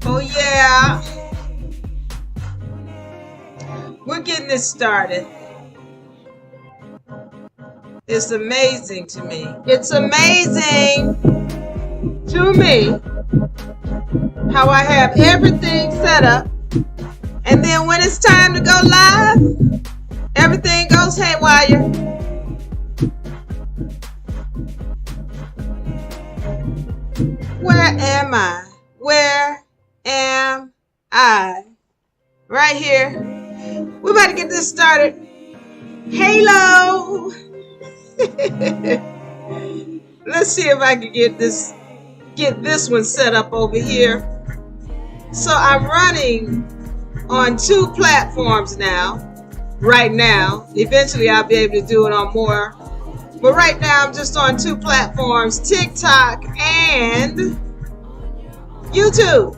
Oh yeah, we're getting this started. It's amazing to me. It's amazing to me how I have everything set up, and then when it's time to go live, everything goes haywire. Where am I? Where am I? Right here. We're about to get this started. Halo. Let's see if I can get this one set up over here. So I'm running on 2 platforms now. Right now. Eventually I'll be able to do it on more. But right now I'm just on 2 platforms, TikTok and YouTube.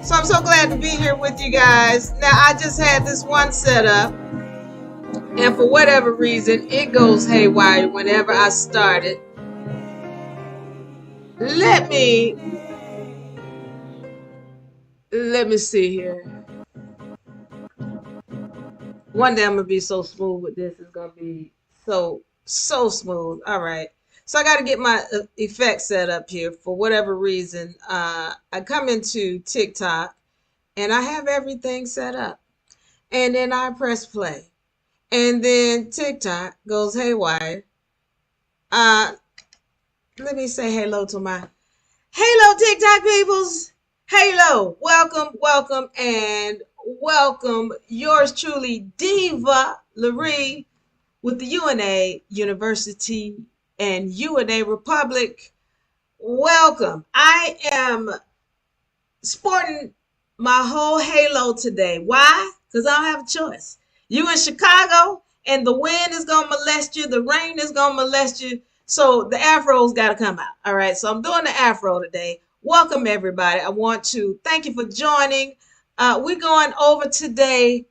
So I'm so glad to be here with you guys. Now I just had this one set up, and for whatever reason it goes haywire whenever I start it. Let me see here. One day I'm gonna be so smooth with this. It's gonna be so smooth. All right. So I got to get my effects set up here. For whatever reason, I come into TikTok and I have everything set up. And then I press play. And then TikTok goes haywire. Let me say hello to my TikTok peoples. Hello. Welcome, and welcome. Yours truly, Diva Laree, with the UNA University and UNARepublic. Welcome. I am sporting my whole halo today. Why? Because I don't have a choice. You in Chicago and the wind is going to molest you. The rain is going to molest you. So the afro's got to come out. All right. So I'm doing the afro today. Welcome, everybody. I want to thank you for joining. We're going over today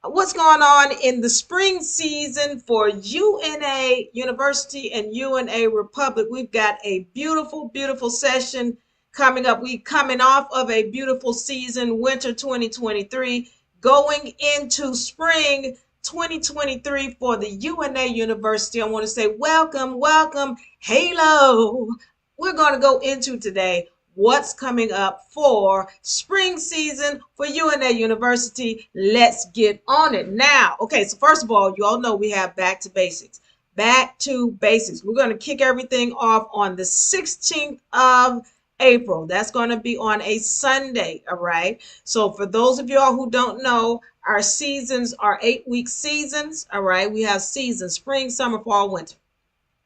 what's going on in the spring season for UNA University and UNARepublic. We've got a beautiful session coming up. We're coming off of a beautiful season, winter 2023, going into spring 2023 for the UNA University. I want to say welcome, halo. we're going to go into today what's coming up for spring season for UNA University. Let's get on it now. Okay, so first of all, you all know we have back to basics. Back to basics. We're going to kick everything off on the 16th of April. That's going to be on a Sunday, all right? So for those of y'all who don't know, our seasons are 8-week seasons, all right? We have seasons, spring, summer, fall, winter,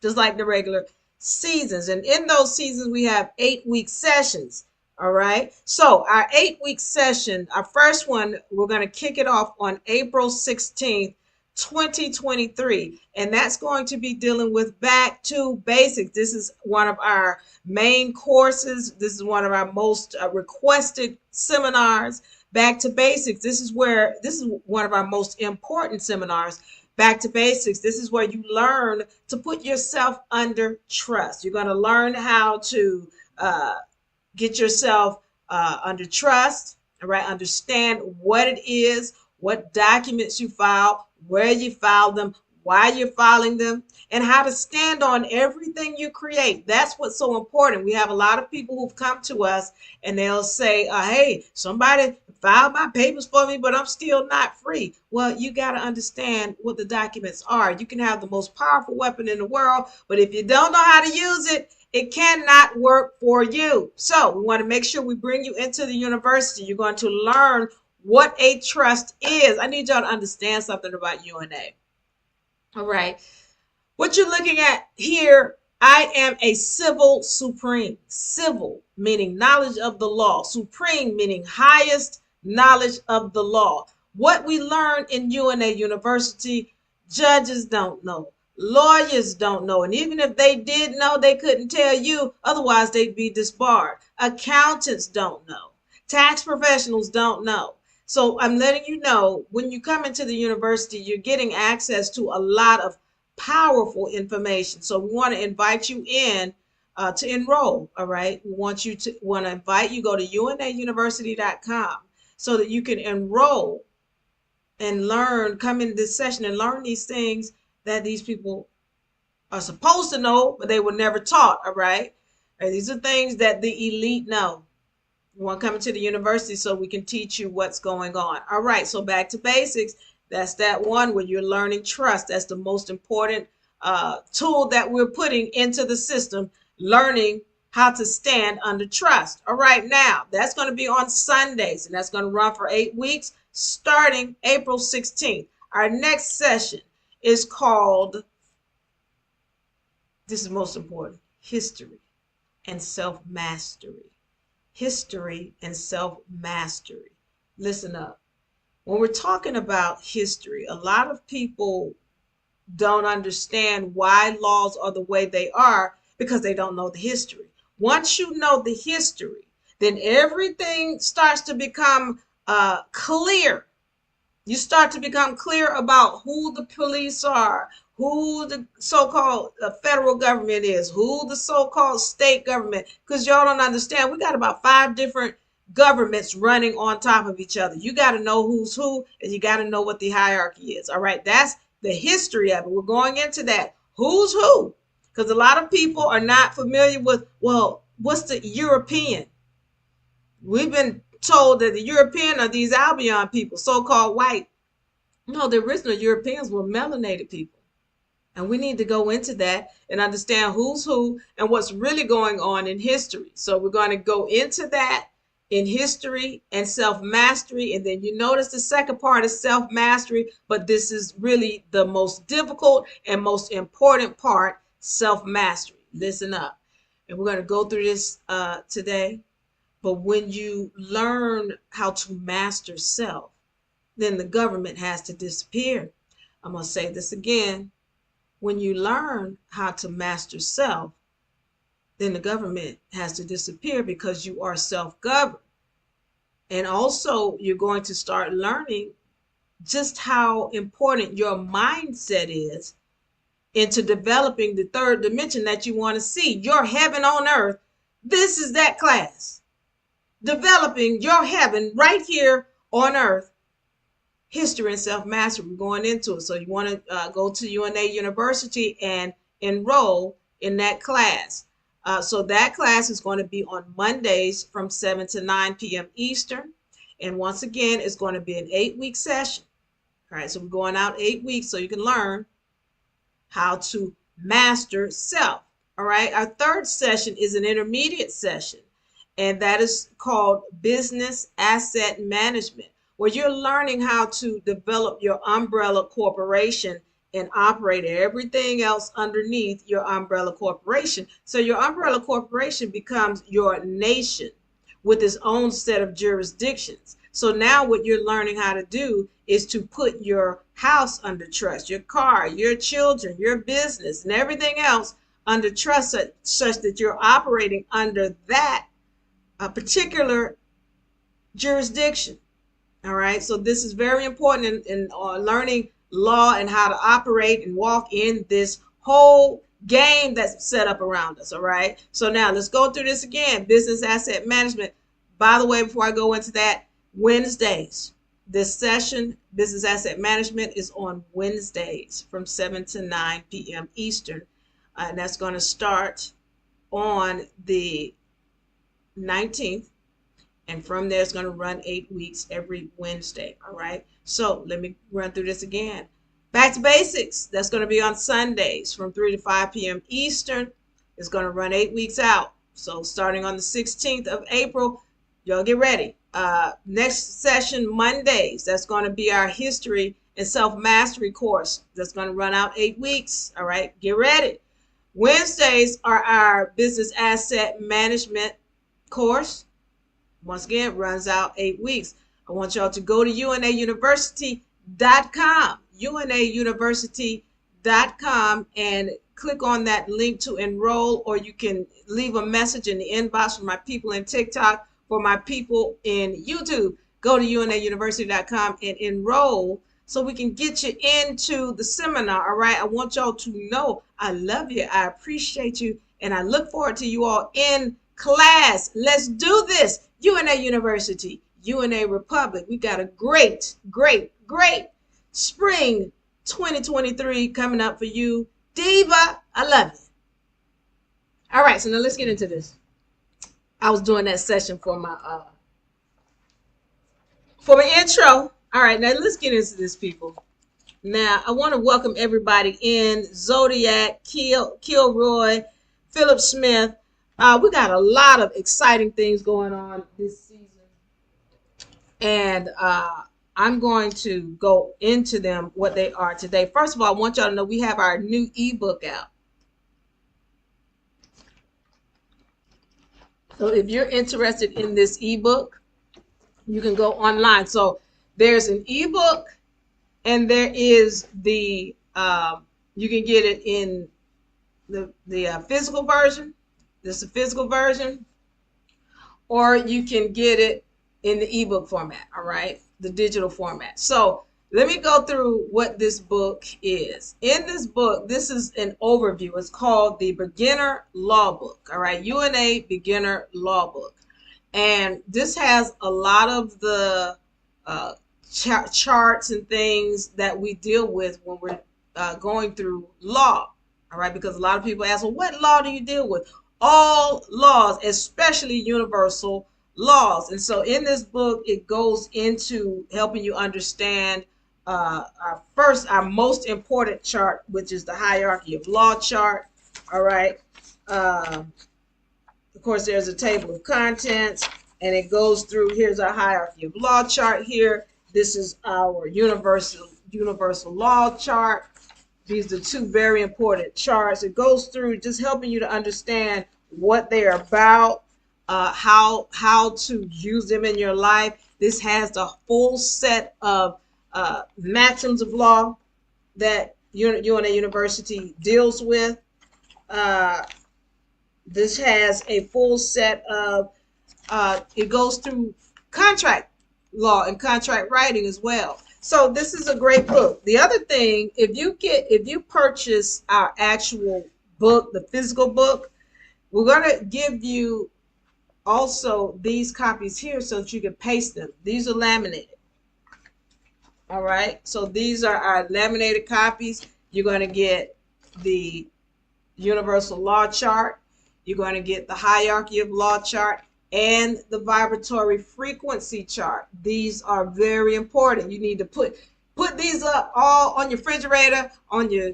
just like the regular seasons. And in those seasons, we have 8-week sessions. All right. So our 8-week session, our first one, we're going to kick it off on April 16th, 2023. And that's going to be dealing with back to basics. This is one of our main courses. This is one of our most requested seminars, back to basics. This is one of our most important seminars. Back to basics. This is where you learn to put yourself under trust. You're going to learn how to get yourself under trust, all right? Understand what it is, what documents you file, where you file them, why you're filing them, and how to stand on everything you create. That's what's so important. We have a lot of people who've come to us and they'll say, hey, somebody filed my papers for me, but I'm still not free. Well, you got to understand what the documents are. You can have the most powerful weapon in the world, but if you don't know how to use it, it cannot work for you. So we want to make sure we bring you into the university. You're going to learn what a trust is. I need y'all to understand something about UNA. All right. What you're looking at here, I am a civil supreme. Civil meaning knowledge of the law. Supreme meaning highest knowledge of the law. What we learn in UNA University, judges don't know. Lawyers don't know. And even if they did know, they couldn't tell you. Otherwise, they'd be disbarred. Accountants don't know. Tax professionals don't know. So I'm letting you know, when you come into the university, you're getting access to a lot of powerful information. So we want to invite you in to enroll. All right. We want to invite you, go to UNAuniversity.com so that you can enroll and learn, come in this session and learn these things that these people are supposed to know, but they were never taught. All right. And these are things that the elite know. We want to come into the university so we can teach you what's going on. All right. So back to basics. That's that one where you're learning trust. That's the most important tool that we're putting into the system, learning how to stand under trust. All right, now that's going to be on Sundays, and that's going to run for 8 weeks starting April 16th. Our next session is called, this is most important, history and self-mastery. History and self-mastery. Listen up. When we're talking about history, a lot of people don't understand why laws are the way they are because they don't know the history. Once you know the history, then everything starts to become clear. You start to become clear about who the police are, who the so-called federal government is, who the so-called state government, because y'all don't understand. We got about 5 different governments running on top of each other. You got to know who's who, and you got to know what the hierarchy is. All right, that's the history of it. We're going into that. Who's who? Because a lot of people are not familiar with, well, what's the European? We've been told that the European are these Albion people, so-called white. No, the original Europeans were melanated people. And we need to go into that and understand who's who and what's really going on in history. So we're going to go into that in history and self-mastery. And then you notice the second part is self-mastery, but this is really the most difficult and most important part, self-mastery. Listen up. And we're going to go through this today. But when you learn how to master self, then the government has to disappear. I'm going to say this again. When you learn how to master self, then the government has to disappear because you are self-governed. And also, you're going to start learning just how important your mindset is into developing the third dimension that you want to see, your heaven on earth. This is that class. Developing your heaven right here on earth. History and self-mastery. We're going into it. So you want to go to UNA University and enroll in that class. So that class is going to be on Mondays from 7 to 9 p.m. Eastern. And once again, it's going to be an 8-week session. All right, so we're going out 8 weeks so you can learn how to master self. All right, our third session is an intermediate session, and that is called business asset management, where you're learning how to develop your umbrella corporation and operate everything else underneath your umbrella corporation. So your umbrella corporation becomes your nation with its own set of jurisdictions. So now what you're learning how to do is to put your house under trust, your car, your children, your business, and everything else under trust, such that you're operating under that particular jurisdiction. All right, so this is very important in learning law and how to operate and walk in this whole game that's set up around us. All right, so now let's go through this again. Business asset management. By the way, before I go into that, Wednesdays, this session, business asset management, is on Wednesdays from 7 to 9 p.m. Eastern, and that's going to start on the 19th. And from there, it's going to run 8 weeks every Wednesday. All right. So let me run through this again. Back to basics. That's going to be on Sundays from 3 to 5 p.m. Eastern. It's going to run 8 weeks out. So starting on the 16th of April, y'all get ready. Next session, Mondays. That's going to be our history and self-mastery course. That's going to run out 8 weeks. All right. Get ready. Wednesdays are our business asset management course. Once again, runs out 8 weeks. I want y'all to go to UNARepublic.com, UNARepublic.com, and click on that link to enroll, or you can leave a message in the inbox for my people in TikTok, for my people in YouTube. Go to UNARepublic.com and enroll so we can get you into the seminar. All right. I want y'all to know I love you. I appreciate you. And I look forward to you all in class. Let's do this. UNA University, UNARepublic. We got a great, great, great spring 2023 coming up for you. Diva, I love you. All right, so now let's get into this. I was doing that session for my intro. All right, now let's get into this, people. Now, I want to welcome everybody in. Zodiac, Kilroy, Philip Smith. We got a lot of exciting things going on this season, and I'm going to go into them, what they are today. First of all, I want y'all to know we have our new ebook out. So if you're interested in this ebook, you can go online. So there's an ebook, and there is the you can get it in the physical version. This is a physical version, or you can get it in the ebook format, all right, the digital format. So let me go through what this book is. In this book, this is an overview. It's called the Beginner Law Book, all right, UNA Beginner Law Book. And this has a lot of the charts and things that we deal with when we're going through law, all right, because a lot of people ask, well, what law do you deal with? All laws, especially universal laws. And so in this book, it goes into helping you understand our most important chart, which is the hierarchy of law chart. All right. Of course, there's a table of contents, and it goes through. Here's our hierarchy of law chart here. This is our universal law chart. These are two very important charts. It goes through just helping you to understand what they're about, how to use them in your life. This has the full set of maxims of law that UNA University deals with. This has a full set of, it goes through contract law and contract writing as well. So this is a great book. The other thing, if you purchase our actual book, the physical book, we're going to give you also these copies here so that you can paste them. These are laminated. All right. So these are our laminated copies. You're going to get the universal law chart. You're going to get the hierarchy of law chart and the vibratory frequency chart. These are very important. You need to put these up all on your refrigerator, on your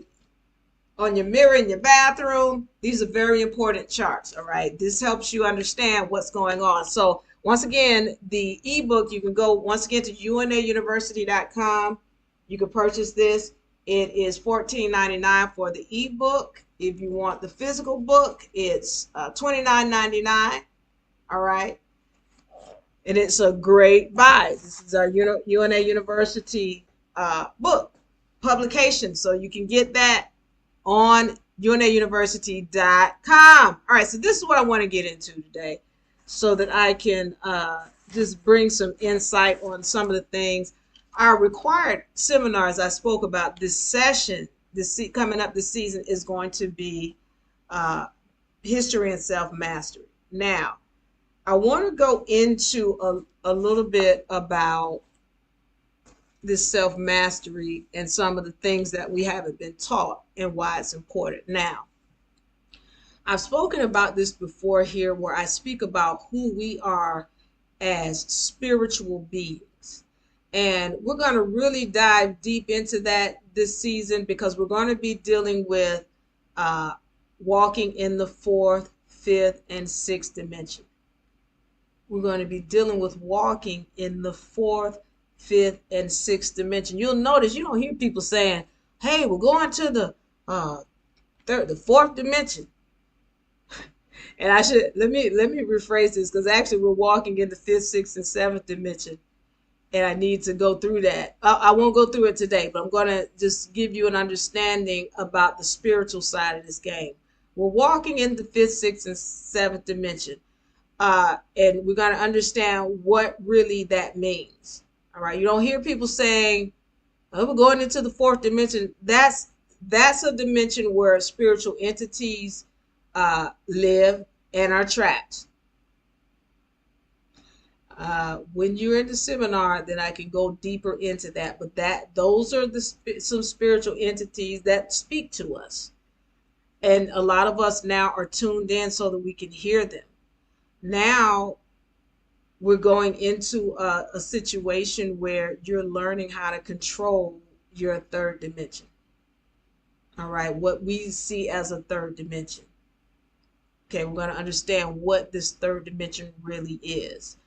mirror in your bathroom. These are very important charts. All right, this helps you understand what's going on. So once again, the ebook, you can go once again to UNARepublic.com. You can purchase this. It is $14.99 for the ebook. If you want the physical book, it's $29.99. All right, and it's a great buy. This is our UNA University book publication, so you can get that on UNARepublic.com. All right, so this is what I want to get into today, so that I can just bring some insight on some of the things. Our required seminars I spoke about this session, coming up this season, is going to be history and self-mastery. Now, I want to go into a little bit about this self-mastery and some of the things that we haven't been taught and why it's important. Now, I've spoken about this before here, where I speak about who we are as spiritual beings. And we're going to really dive deep into that this season, because we're going to be dealing with walking in the fourth, fifth, and sixth dimension. We're going to be dealing with walking in the fourth, fifth, and sixth dimension. You'll notice you don't hear people saying, hey, we're going to the fourth dimension. And I should let me rephrase this, because actually we're walking in the fifth, sixth, and seventh dimension, and I need to go through that. I won't go through it today, but I'm going to just give you an understanding about the spiritual side of this game. We're walking in the fifth, sixth, and seventh dimension, and we're going to understand what really that means. All right, you don't hear people saying, oh, we're going into the fourth dimension. That's a dimension where spiritual entities live and are trapped. When you're in the seminar, then I can go deeper into that. But those are some spiritual entities that speak to us, and a lot of us now are tuned in so that we can hear them. Now we're going into a situation where you're learning how to control your third dimension. All right, what we see as a third dimension. Okay, we're going to understand what this third dimension really is.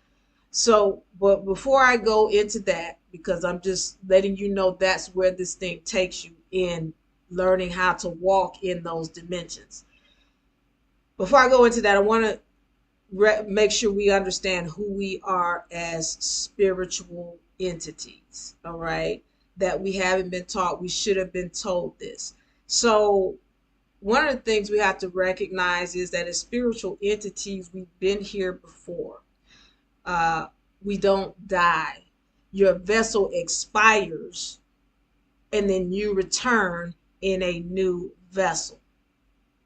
So, but before I go into that, because I'm just letting you know that's where this thing takes you, in learning how to walk in those dimensions. Before I go into that, I want to make sure we understand who we are as spiritual entities. All right, that we haven't been taught. We should have been told this. So one of the things we have to recognize is that as spiritual entities, we've been here before. We don't die. Your vessel expires, and then you return in a new vessel.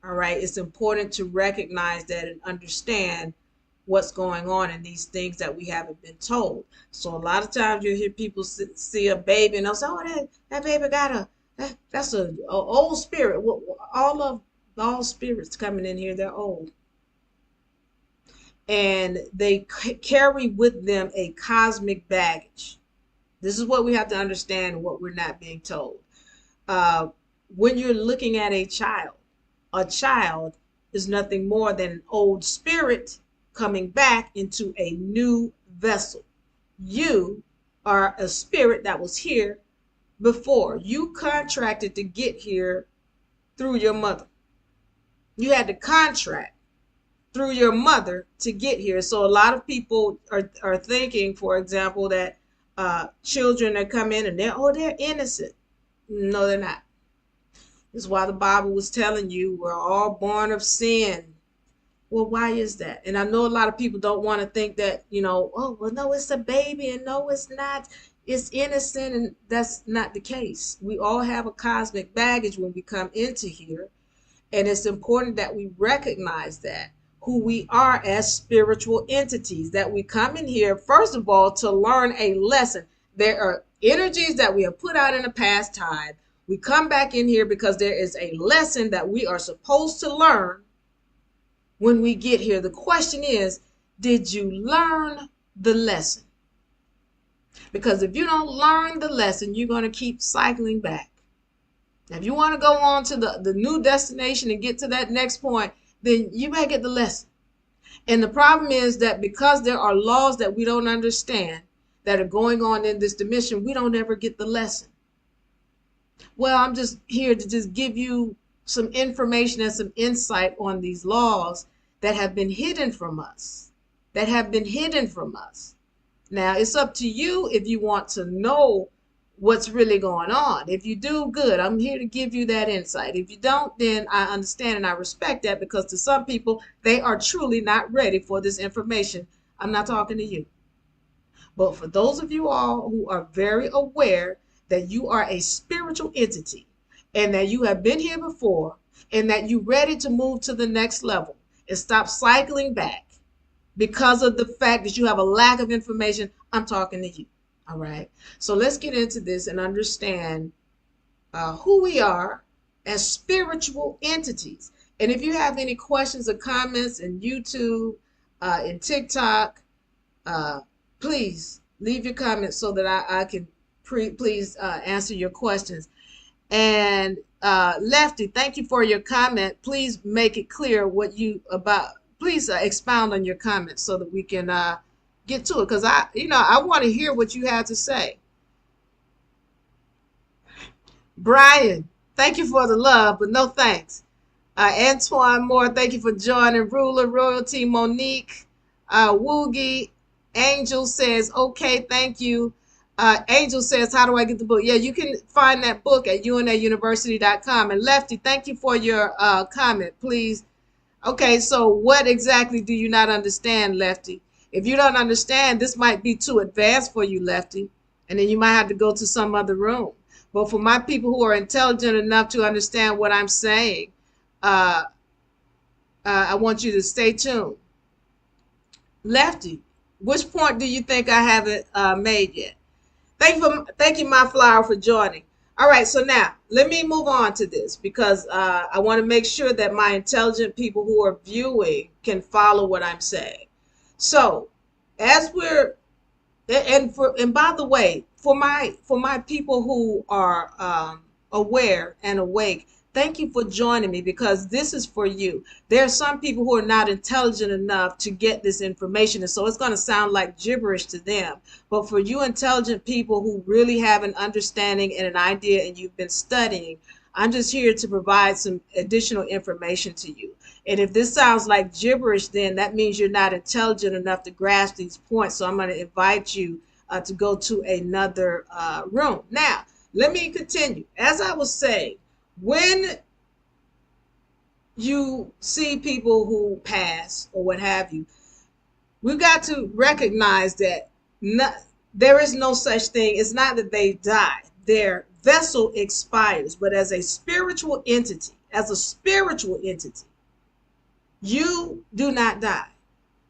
All right, it's important to recognize that and understand what's going on in these things that we haven't been told. So a lot of times you hear people see a baby and they'll say, oh, that baby got that's an old spirit. All spirits coming in here, they're old. And they carry with them a cosmic baggage. This is what we have to understand and what we're not being told. When you're looking at a child is nothing more than an old spirit coming back into a new vessel. You are a spirit that was here before. You contracted to get here through your mother. You had to contract through your mother to get here. So a lot of people are thinking, for example, that children that come in and they're innocent. No, they're not. This is why the Bible was telling you we're all born of sin. Well, why is that? And I know a lot of people don't want to think that, oh, well, no, it's a baby, and no, it's not. It's innocent, and that's not the case. We all have a cosmic baggage when we come into here, and it's important that we recognize that, who we are as spiritual entities, that we come in here, first of all, to learn a lesson. There are energies that we have put out in the past time. We come back in here because there is a lesson that we are supposed to learn when we get here. The question is, did you learn the lesson? Because if you don't learn the lesson, you're going to keep cycling back. Now, if you want to go on to the new destination and get to that next point, then you better get the lesson. And the problem is that because there are laws that we don't understand that are going on in this dimension, we don't ever get the lesson. Well, I'm just here to just give you some information and some insight on these laws that have been hidden from us, Now, it's up to you if you want to know what's really going on. If you do, good. I'm here to give you that insight. If you don't, then I understand and I respect that, because to some people, they are truly not ready for this information. I'm not talking to you. But for those of you all who are very aware that you are a spiritual entity and that you have been here before and that you're ready to move to the next level and stop cycling back because of the fact that you have a lack of information, I'm talking to you. All right. So let's get into this and understand who we are as spiritual entities. And if you have any questions or comments in YouTube, in TikTok, please leave your comments so that I can please answer your questions. And Lefty, thank you for your comment. Please make it clear what you about. Please expound on your comments so that we can get to it, because I want to hear what you have to say. Brian, thank you for the love, but no thanks. Antoine Moore, thank you for joining. Ruler Royalty, Monique, Woogie, Angel says, okay, thank you. Angel says, how do I get the book? Yeah, you can find that book at UNARepublic.com. And Lefty, thank you for your comment, please. Okay, so what exactly do you not understand, Lefty? If you don't understand, this might be too advanced for you, Lefty, and then you might have to go to some other room. But for my people who are intelligent enough to understand what I'm saying, I want you to stay tuned. Lefty, which point do you think I haven't made yet? Thank you, my flower, for joining. All right, so now let me move on to this, because I want to make sure that my intelligent people who are viewing can follow what I'm saying. So as we're and by the way, for my people who are aware and awake, thank you for joining me, because this is for you. There are some people who are not intelligent enough to get this information, and so it's going to sound like gibberish to them. But for you intelligent people who really have an understanding and an idea and you've been studying, I'm just here to provide some additional information to you. And if this sounds like gibberish, then that means you're not intelligent enough to grasp these points. So I'm going to invite you to go to another room. Now, let me continue. As I was saying, when you see people who pass or what have you, we've got to recognize that there is no such thing. It's not that they die. Their vessel expires. But as a spiritual entity, you do not die.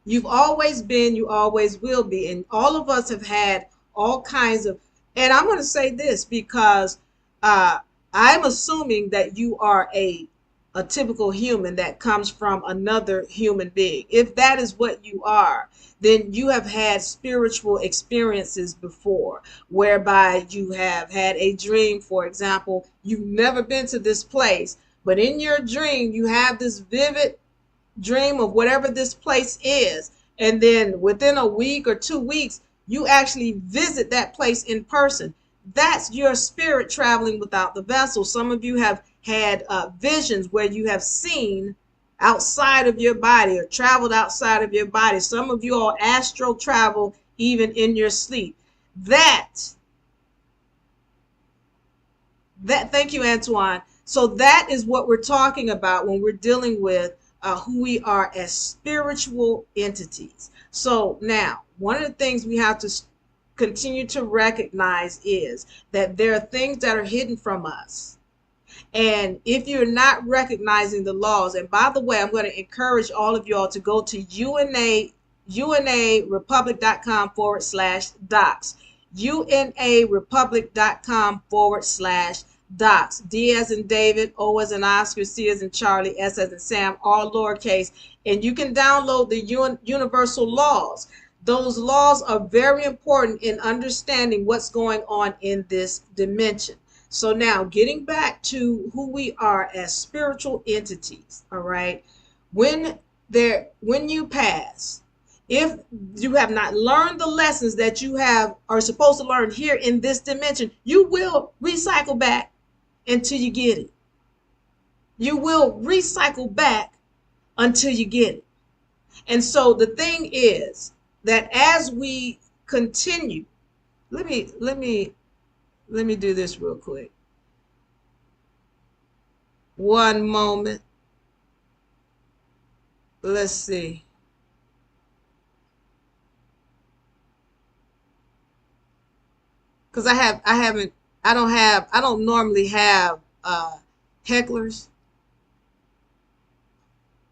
You've always been, you always will be. And all of us have had all kinds of, and I'm going to say this because I'm assuming that you are a typical human that comes from another human being. If that is what you are, then you have had spiritual experiences before, whereby you have had a dream, for example. You've never been to this place, but in your dream, you have this vivid dream of whatever this place is. And then within a week or 2 weeks, you actually visit that place in person. That's your spirit traveling without the vessel. Some of you have had visions where you have seen outside of your body or traveled outside of your body. Some of you all astral travel even in your sleep. Thank you, Antoine. So that is what we're talking about when we're dealing with who we are as spiritual entities. So now, one of the things we have to continue to recognize is that there are things that are hidden from us. And if you're not recognizing the laws, and by the way, I'm going to encourage all of you all to go to UNARepublic.com/docs. UNARepublic.com/docs. docs, D as in David, O as in Oscar, C as in Charlie, S as in Sam, all lowercase. And you can download the universal laws. Those laws are very important in understanding what's going on in this dimension. So now getting back to who we are as spiritual entities, all right? When when you pass, if you have not learned the lessons that you are supposed to learn here in this dimension, you will recycle back until you get it. You will recycle back until you get it. And so the thing is that as we continue, let me do this real quick. One moment. Let's see. Because I don't normally have hecklers,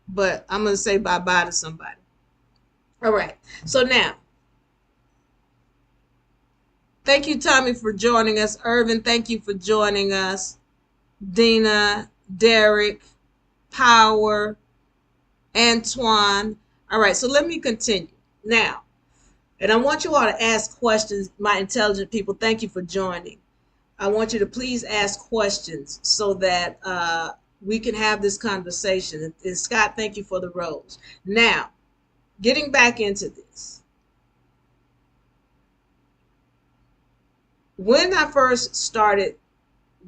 but I'm gonna say bye bye to somebody. All right. So now, thank you, Tommy, for joining us. Irvin, thank you for joining us. Dina, Derek, Power, Antoine. All right, so let me continue. Now, and I want you all to ask questions, my intelligent people. Thank you for joining. I want you to please ask questions so that we can have this conversation. And Scott, thank you for the rose. Now, getting back into this. When I first started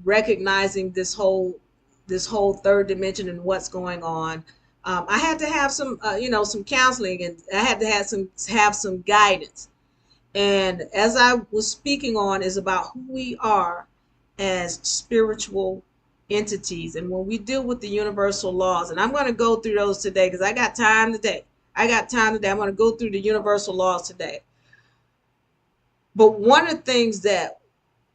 recognizing this whole third dimension and what's going on, I had to have some counseling, and I had to have some guidance. And as I was speaking on, is about who we are as spiritual entities, and when we deal with the universal laws. And I'm going to go through those today because I got time today. I'm going to go through the universal laws today. But one of the things that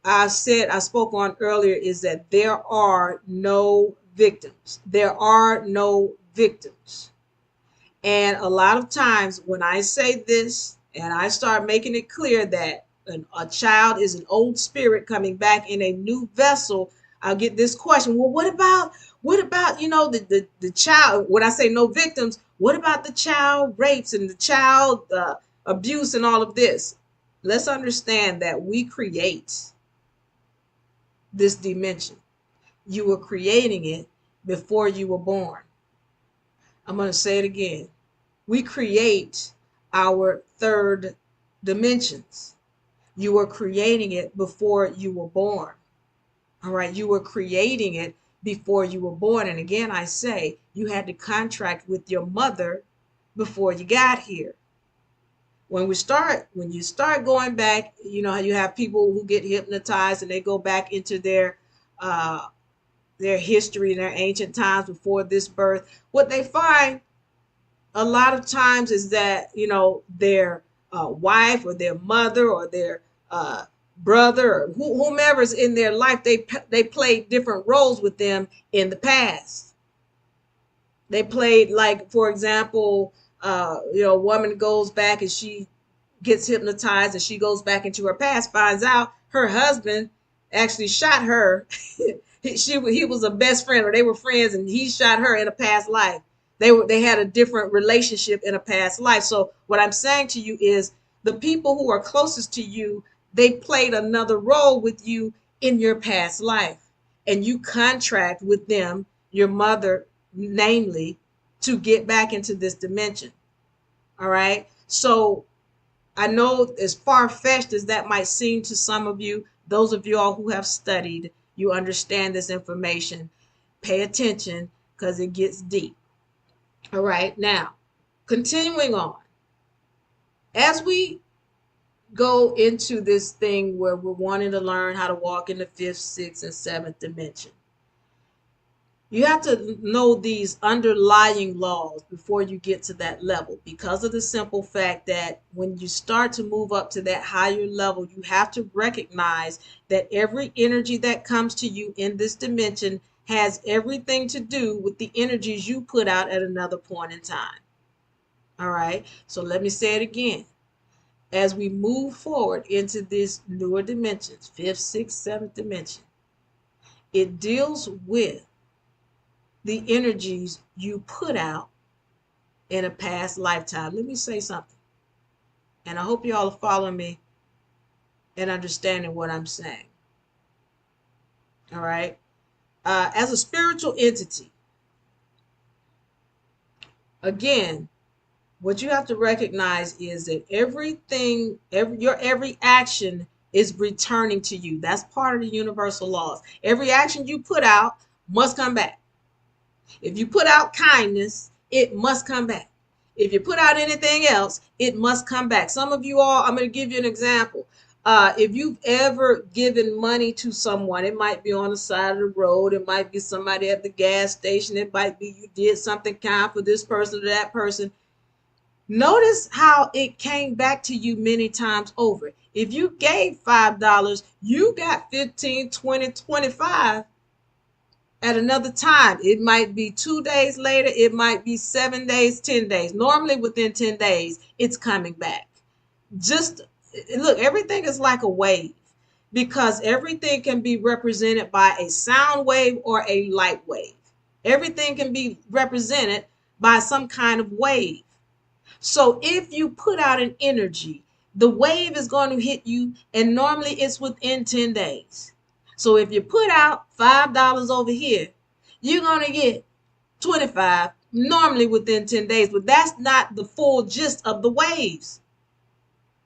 I spoke on earlier is that there are no victims. There are no victims. And a lot of times when I say this and I start making it clear that a child is an old spirit coming back in a new vessel, I'll get this question. Well, what about the child? When I say no victims, what about the child rapes and the child abuse and all of this? Let's understand that we create this dimension. You were creating it before you were born. I'm going to say it again. We create our third dimensions. You were creating it before you were born. All right. You were creating it before you were born. And again, I say you had to contract with your mother before you got here. When you start going back, you know, you have people who get hypnotized and they go back into their history and their ancient times before this birth. What they find a lot of times is that, you know, their wife or their mother or their brother or whomever's in their life, they played different roles with them in the past. They played, like, for example, a woman goes back and she gets hypnotized and she goes back into her past, finds out her husband actually shot her. He was a best friend, or they were friends, and he shot her in a past life. They had a different relationship in a past life. So what I'm saying to you is the people who are closest to you, they played another role with you in your past life, and you contract with them, your mother namely, to get back into this dimension. All right. So I know, as far-fetched as that might seem to some of you, those of you all who have studied, you understand this information. Pay attention because it gets deep. All right. Now, continuing on. As we go into this thing where we're wanting to learn how to walk in the fifth, sixth, and seventh dimension, you have to know these underlying laws before you get to that level, because of the simple fact that when you start to move up to that higher level, you have to recognize that every energy that comes to you in this dimension has everything to do with the energies you put out at another point in time. All right. So let me say it again. As we move forward into this newer dimensions, fifth, sixth, seventh dimension, It deals with the energies you put out in a past lifetime. Let me say something, and I hope you all are following me and understanding what I'm saying. All right. As a spiritual entity, again, what you have to recognize is that your every action is returning to you. That's part of the universal laws. Every action you put out must come back. If you put out kindness, it must come back. If you put out anything else, it must come back. Some of you all, I'm going to give you an example. If you've ever given money to someone, it might be on the side of the road, it might be somebody at the gas station, it might be you did something kind for this person or that person. Notice how it came back to you many times over. If you gave $5, you got 15, 20, 25 at another time. It might be 2 days later, it might be 7 days, 10 days. Normally within 10 days, it's coming back. Just look, everything is like a wave because everything can be represented by a sound wave or a light wave. Everything can be represented by some kind of wave. So if you put out an energy, the wave is going to hit you, and normally it's within 10 days. So if you put out $5 over here, you're going to get 25 normally within 10 days, but that's not the full gist of the waves.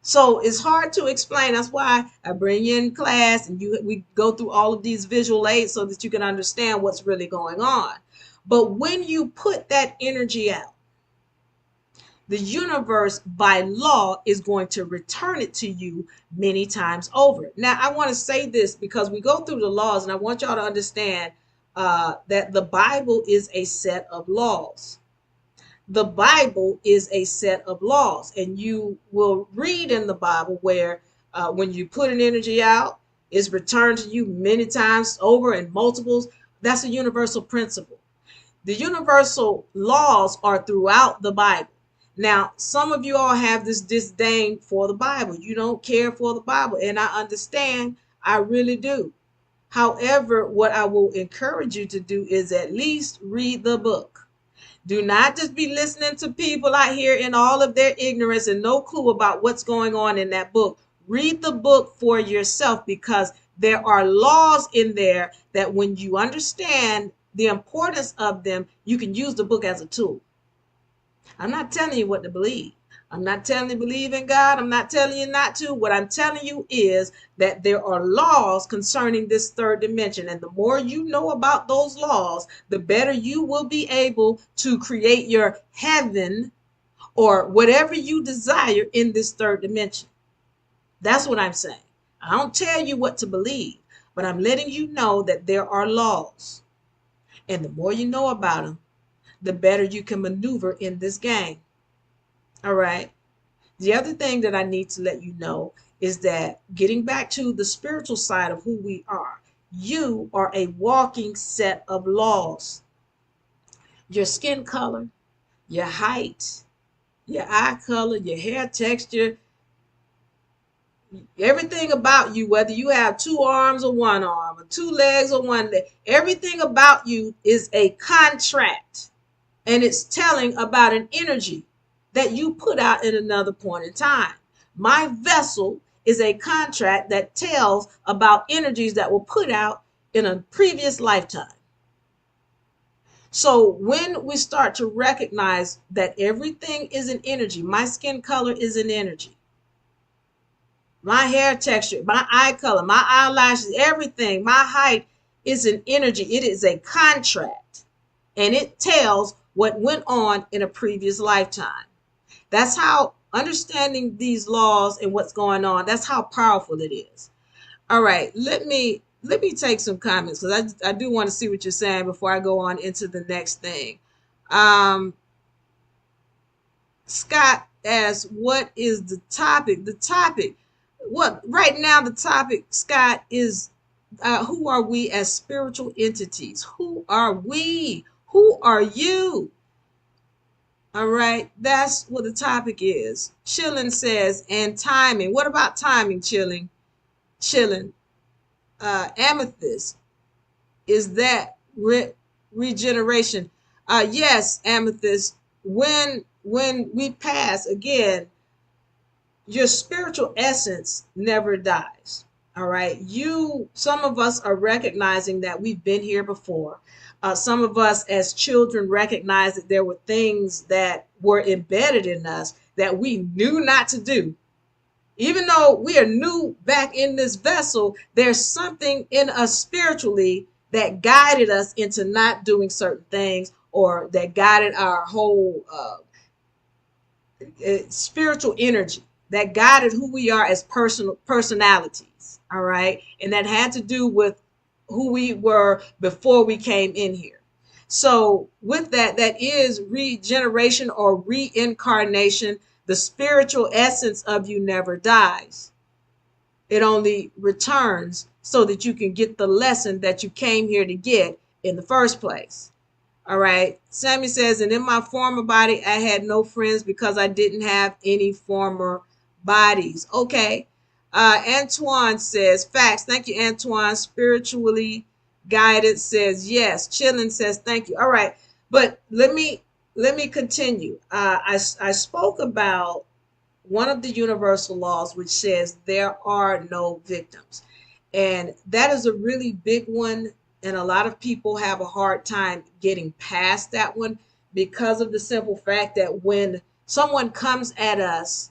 So it's hard to explain. That's why I bring you in class and we go through all of these visual aids so that you can understand what's really going on. But when you put that energy out, the universe by law is going to return it to you many times over. Now, I want to say this because we go through the laws, and I want y'all to understand that the Bible is a set of laws. The Bible is a set of laws, and you will read in the Bible where when you put an energy out, it's returned to you many times over in multiples. That's a universal principle. The universal laws are throughout the Bible. Now, some of you all have this disdain for the Bible. You don't care for the Bible, and I understand. I really do. However, what I will encourage you to do is at least read the book. Do not just be listening to people out here in all of their ignorance and no clue about what's going on in that book. Read the book for yourself because there are laws in there that when you understand the importance of them, you can use the book as a tool. I'm not telling you what to believe. I'm not telling you to believe in God. I'm not telling you not to. What I'm telling you is that there are laws concerning this third dimension. And the more you know about those laws, the better you will be able to create your heaven or whatever you desire in this third dimension. That's what I'm saying. I don't tell you what to believe, but I'm letting you know that there are laws. And the more you know about them, the better you can maneuver in this game. All right. The other thing that I need to let you know is that getting back to the spiritual side of who we are, you are a walking set of laws. Your skin color, your height, your eye color, your hair texture, everything about you, whether you have 2 arms or 1 arm, or 2 legs or 1 leg, everything about you is a contract. And it's telling about an energy that you put out at another point in time. My vessel is a contract that tells about energies that were put out in a previous lifetime. So when we start to recognize that everything is an energy, my skin color is an energy. My hair texture, my eye color, my eyelashes, everything, my height is an energy. It is a contract. And it tells what went on in a previous lifetime. That's how understanding these laws and what's going on, that's how powerful it is. All right, let me take some comments because I do want to see what you're saying before I go on into the next thing. Scott asks, what is the topic? The topic, what right now the topic, Scott, is who are we as spiritual entities? Who are we? Who are you? All right, that's what the topic is. Chillin says, and timing. What about timing, Chillin? Chillin. Amethyst. is that regeneration. Yes, Amethyst, when we pass again, your spiritual essence never dies. All right. Some of us are recognizing that we've been here before. Some of us as children recognize that there were things that were embedded in us that we knew not to do. Even though we are new back in this vessel, there's something in us spiritually that guided us into not doing certain things, or that guided our whole spiritual energy, that guided who we are as personalities. All right. And that had to do with who we were before we came in here. So with that, that is regeneration or reincarnation. The spiritual essence of you never dies. It only returns so that you can get the lesson that you came here to get in the first place. All right. Sammy says, and in my former body, I had no friends because I didn't have any former bodies. Okay. Antoine says, facts. Thank you, Antoine. Spiritually guided says, yes. Chillin says, thank you. All right. But let me continue. I spoke about one of the universal laws, which says there are no victims. And that is a really big one. And a lot of people have a hard time getting past that one because of the simple fact that when someone comes at us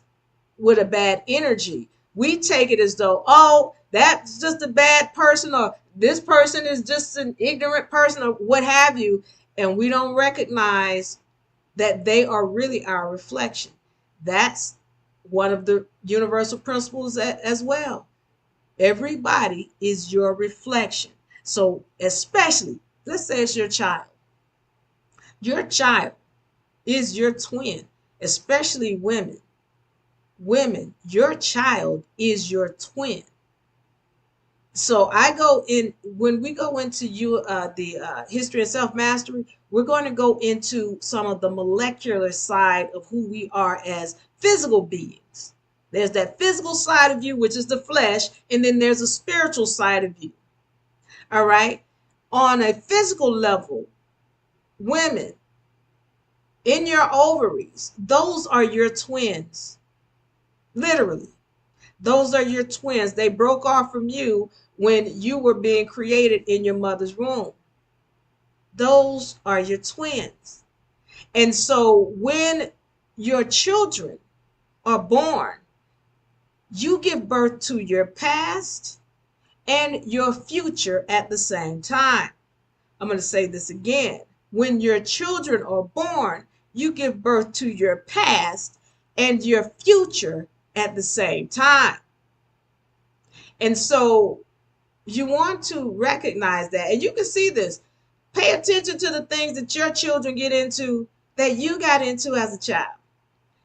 with a bad energy, we take it as though, oh, that's just a bad person, or this person is just an ignorant person, or what have you. And we don't recognize that they are really our reflection. That's one of the universal principles as well. Everybody is your reflection. So especially, let's say it's your child. Your child is your twin, especially women. Women, your child is your twin. So when we go into the history of self-mastery, we're going to go into some of the molecular side of who we are as physical beings. There's that physical side of you, which is the flesh, and then there's a spiritual side of you. All right. On a physical level, women, in your ovaries, those are your twins. Literally, those are your twins. They broke off from you when you were being created in your mother's womb. Those are your twins. And so when your children are born, you give birth to your past and your future at the same time. I'm going to say this again. When your children are born, you give birth to your past and your future at the same time. And so you want to recognize that. And you can see this. Pay attention to the things that your children get into that you got into as a child.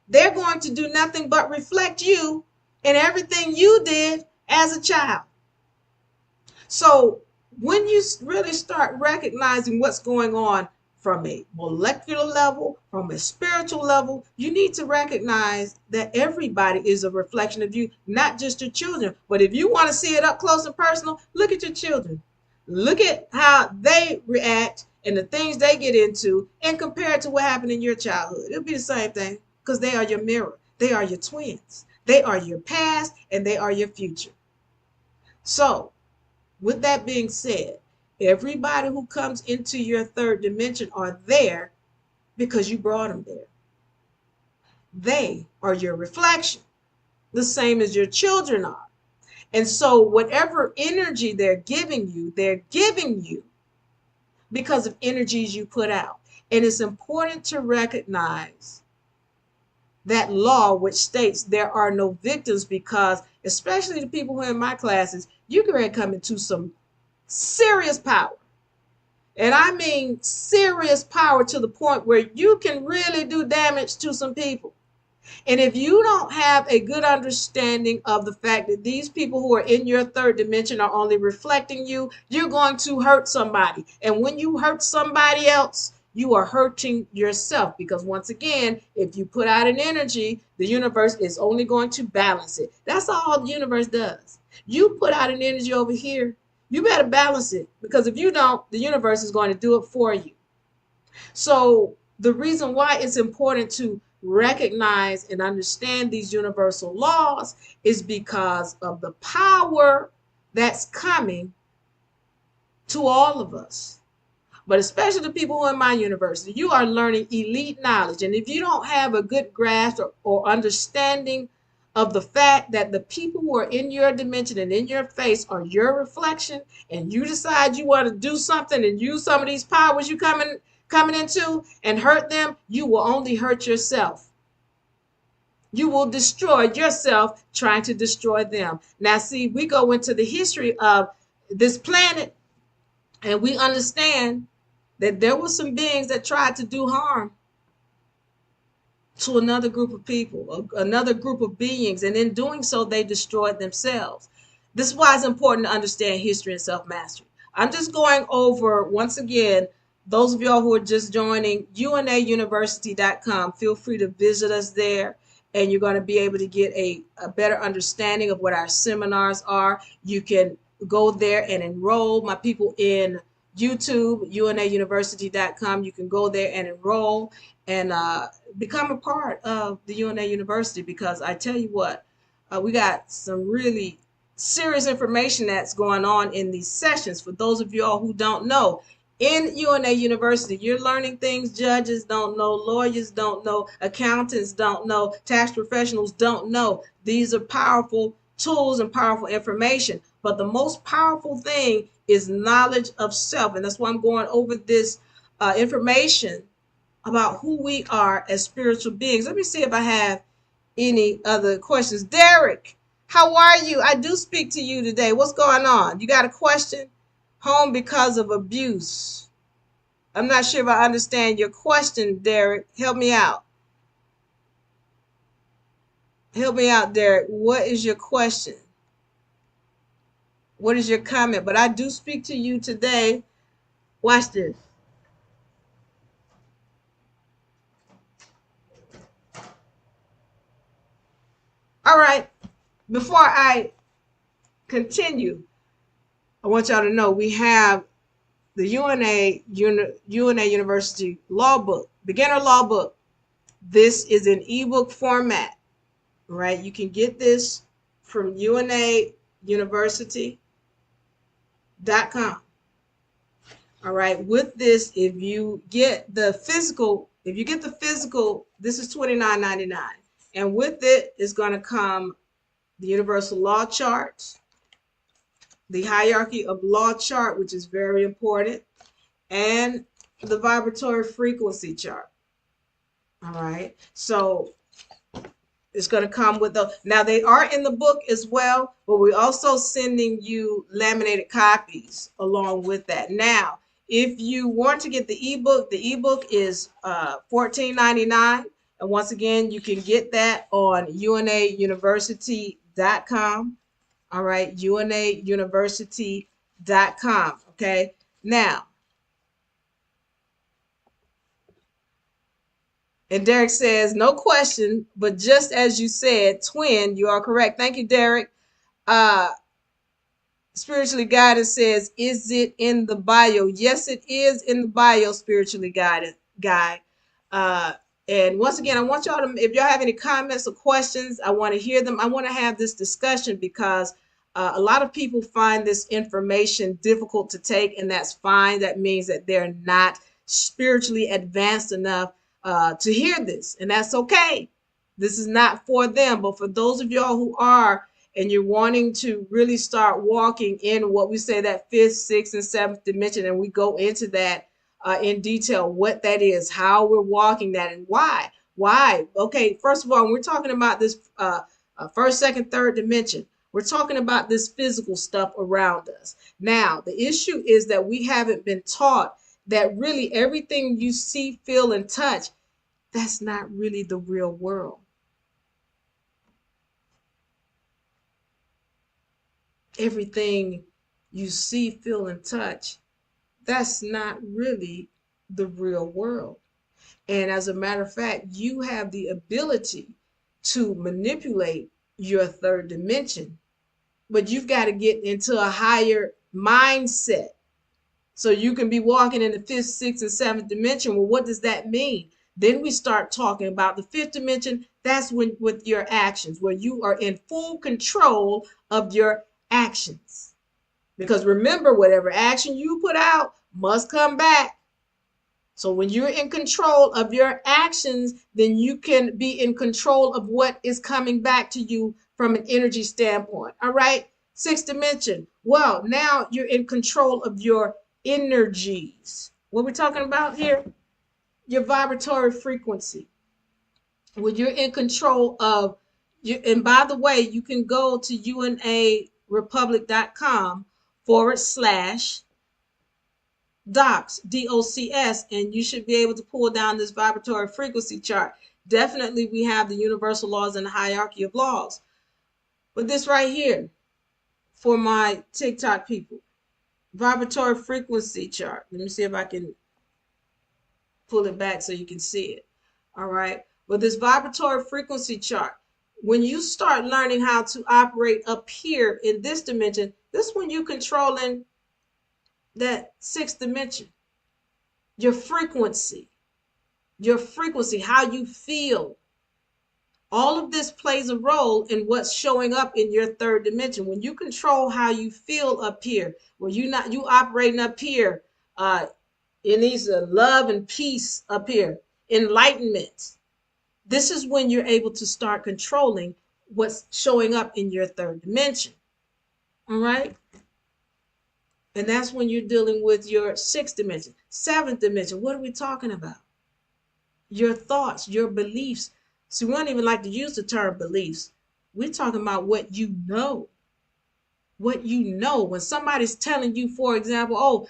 They're going to do nothing but reflect you and everything you did as a child. So when you really start recognizing what's going on from a molecular level, from a spiritual level, you need to recognize that everybody is a reflection of you, not just your children. But if you want to see it up close and personal, look at your children. Look at how they react and the things they get into and compare it to what happened in your childhood. It'll be the same thing because they are your mirror. They are your twins. They are your past and they are your future. So, with that being said, everybody who comes into your third dimension are there because you brought them there. They are your reflection, the same as your children are. And so whatever energy they're giving you because of energies you put out. And it's important to recognize that law which states there are no victims, because especially the people who are in my classes, you can come into some serious power. And I mean serious power to the point where you can really do damage to some people. And if you don't have a good understanding of the fact that these people who are in your third dimension are only reflecting you, you're going to hurt somebody. And when you hurt somebody else, you are hurting yourself, because once again, if you put out an energy, the universe is only going to balance it. That's all the universe does. You put out an energy over here, You better balance it, because if you don't, the universe is going to do it for you. So the reason why it's important to recognize and understand these universal laws is because of the power that's coming to all of us. But especially the people who are in my university, you are learning elite knowledge. And if you don't have a good grasp or understanding of the fact that the people who are in your dimension and in your face are your reflection, and you decide you want to do something and use some of these powers you coming into and hurt them, you will only hurt yourself. You will destroy yourself trying to destroy them. Now, see, we go into the history of this planet, and we understand that there were some beings that tried to do harm to another group of people, another group of beings, and in doing so, they destroyed themselves. This is why it's important to understand history and self-mastery. I'm just going over, once again, those of y'all who are just joining, UNARepublic.com, feel free to visit us there, and you're going to be able to get a better understanding of what our seminars are. You can go there and enroll. My people in YouTube, UNARepublic.com, you can go there and enroll and become a part of the UNA University, because I tell you what, we got some really serious information that's going on in these sessions. For those of y'all who don't know, in UNA University, you're learning things judges don't know, lawyers don't know, accountants don't know, tax professionals don't know. These are powerful tools and powerful information. But the most powerful thing is knowledge of self. And that's why I'm going over this information about who we are as spiritual beings. Let me see if I have any other questions. Derek, how are you? I do speak to you today. What's going on? You got a question? Home because of abuse. I'm not sure if I understand your question, Derek. Help me out. Help me out, Derek. What is your question? What is your comment? But I do speak to you today. Watch this. All right. Before I continue, I want y'all to know we have the UNA University Law Book, Beginner Law Book. This is an ebook format, right? You can get this from UNARepublic.com. All right. With this, if you get the physical, this is $29.99. And with it is going to come the Universal Law Chart, the Hierarchy of Law Chart, which is very important, and the Vibratory Frequency Chart. All right. So it's going to come with the, now they are in the book as well, but we're also sending you laminated copies along with that. Now, if you want to get the ebook is $14.99. And once again, you can get that on UNARepublic.com. All right, UNARepublic.com. Okay, now, and Derek says, no question, but just as you said, twin, you are correct. Thank you, Derek. Spiritually Guided says, is it in the bio? Yes, it is in the bio, Spiritually Guided guy. And once again, I want y'all to, if y'all have any comments or questions, I want to hear them. I want to have this discussion because a lot of people find this information difficult to take, and that's fine. That means that they're not spiritually advanced enough to hear this, and that's okay. This is not for them, but for those of y'all who are, and you're wanting to really start walking in what we say that fifth, sixth, and seventh dimension, and we go into that in detail, what that is, how we're walking that, and why. Why? Okay, first of all, when we're talking about this first, second, third dimension, we're talking about this physical stuff around us. Now, the issue is that we haven't been taught that really everything you see, feel, and touch, that's not really the real world. Everything you see, feel, and touch, that's not really the real world. And as a matter of fact, you have the ability to manipulate your third dimension, but you've got to get into a higher mindset. So you can be walking in the fifth, sixth, and seventh dimension. Well, what does that mean? Then we start talking about the fifth dimension. That's when with your actions, where you are in full control of your actions. Because remember, whatever action you put out must come back. So when you're in control of your actions, then you can be in control of what is coming back to you from an energy standpoint. All right. Sixth dimension. Well, now you're in control of your energies. What we're talking about here, your vibratory frequency. When you're in control of you, and by the way, you can go to UNARepublic.com/docs, DOCS, and you should be able to pull down this vibratory frequency chart. Definitely, we have the universal laws and the hierarchy of laws. But this right here, for my TikTok people, vibratory frequency chart. Let me see if I can pull it back so you can see it. All right. But this vibratory frequency chart, when you start learning how to operate up here in this dimension, this is when you're controlling that sixth dimension. Your frequency, how you feel. All of this plays a role in what's showing up in your third dimension. When you control how you feel up here, when you operating up here, it needs love and peace up here, enlightenment. This is when you're able to start controlling what's showing up in your third dimension. All right. And that's when you're dealing with your sixth dimension. Seventh dimension, what are we talking about? Your thoughts, your beliefs. See, we don't even like to use the term beliefs. We're talking about what you know. What you know. When somebody's telling you, for example,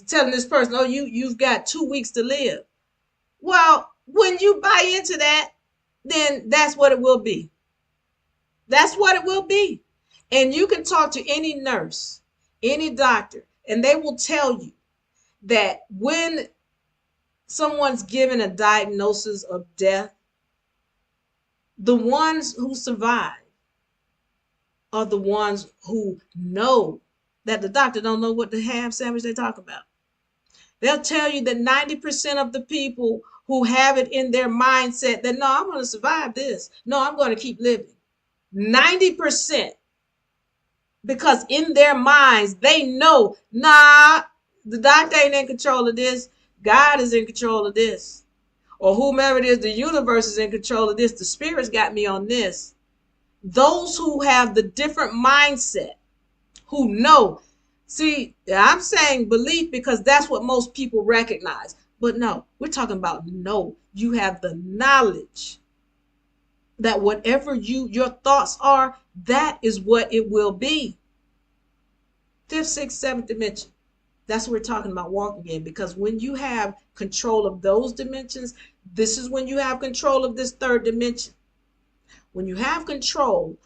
telling this person, you've got 2 weeks to live. Well, when you buy into that, then that's what it will be. That's what it will be. And you can talk to any nurse, any doctor, and they will tell you that when someone's given a diagnosis of death, the ones who survive are the ones who know that the doctor don't know what the ham sandwich they talk about. They'll tell you that 90% of the people who have it in their mindset that, no, I'm going to survive this. No, I'm going to keep living. 90%. Because in their minds, they know, nah, the doctor ain't in control of this. God is in control of this. Or whomever it is, the universe is in control of this. The spirit's got me on this. Those who have the different mindset, who know. See, I'm saying belief because that's what most people recognize. But no, we're talking about know. You have the knowledge that whatever your thoughts are, that is what it will be. Fifth, sixth, seventh dimension. That's what we're talking about walking in. Because when you have control of those dimensions, this is when you have control of this third dimension. When you have control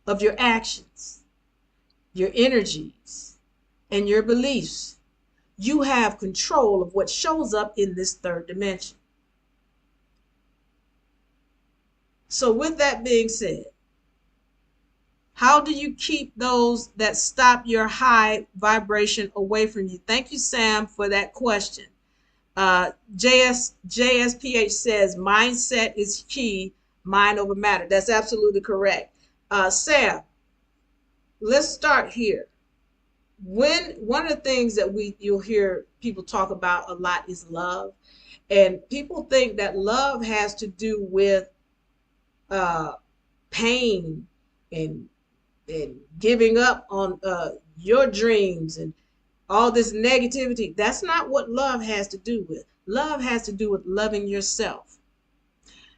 of your actions, your energies, and your beliefs, you have control of what shows up in this third dimension. So with that being said, how do you keep those that stop your high vibration away from you? Thank you, Sam, for that question. JSPH says mindset is key, mind over matter. That's absolutely correct. Sam, let's start here. One of the things that you'll hear people talk about a lot is love, and people think that love has to do with pain and giving up on your dreams and all this negativity. That's not what love has to do with. Love has to do with loving yourself.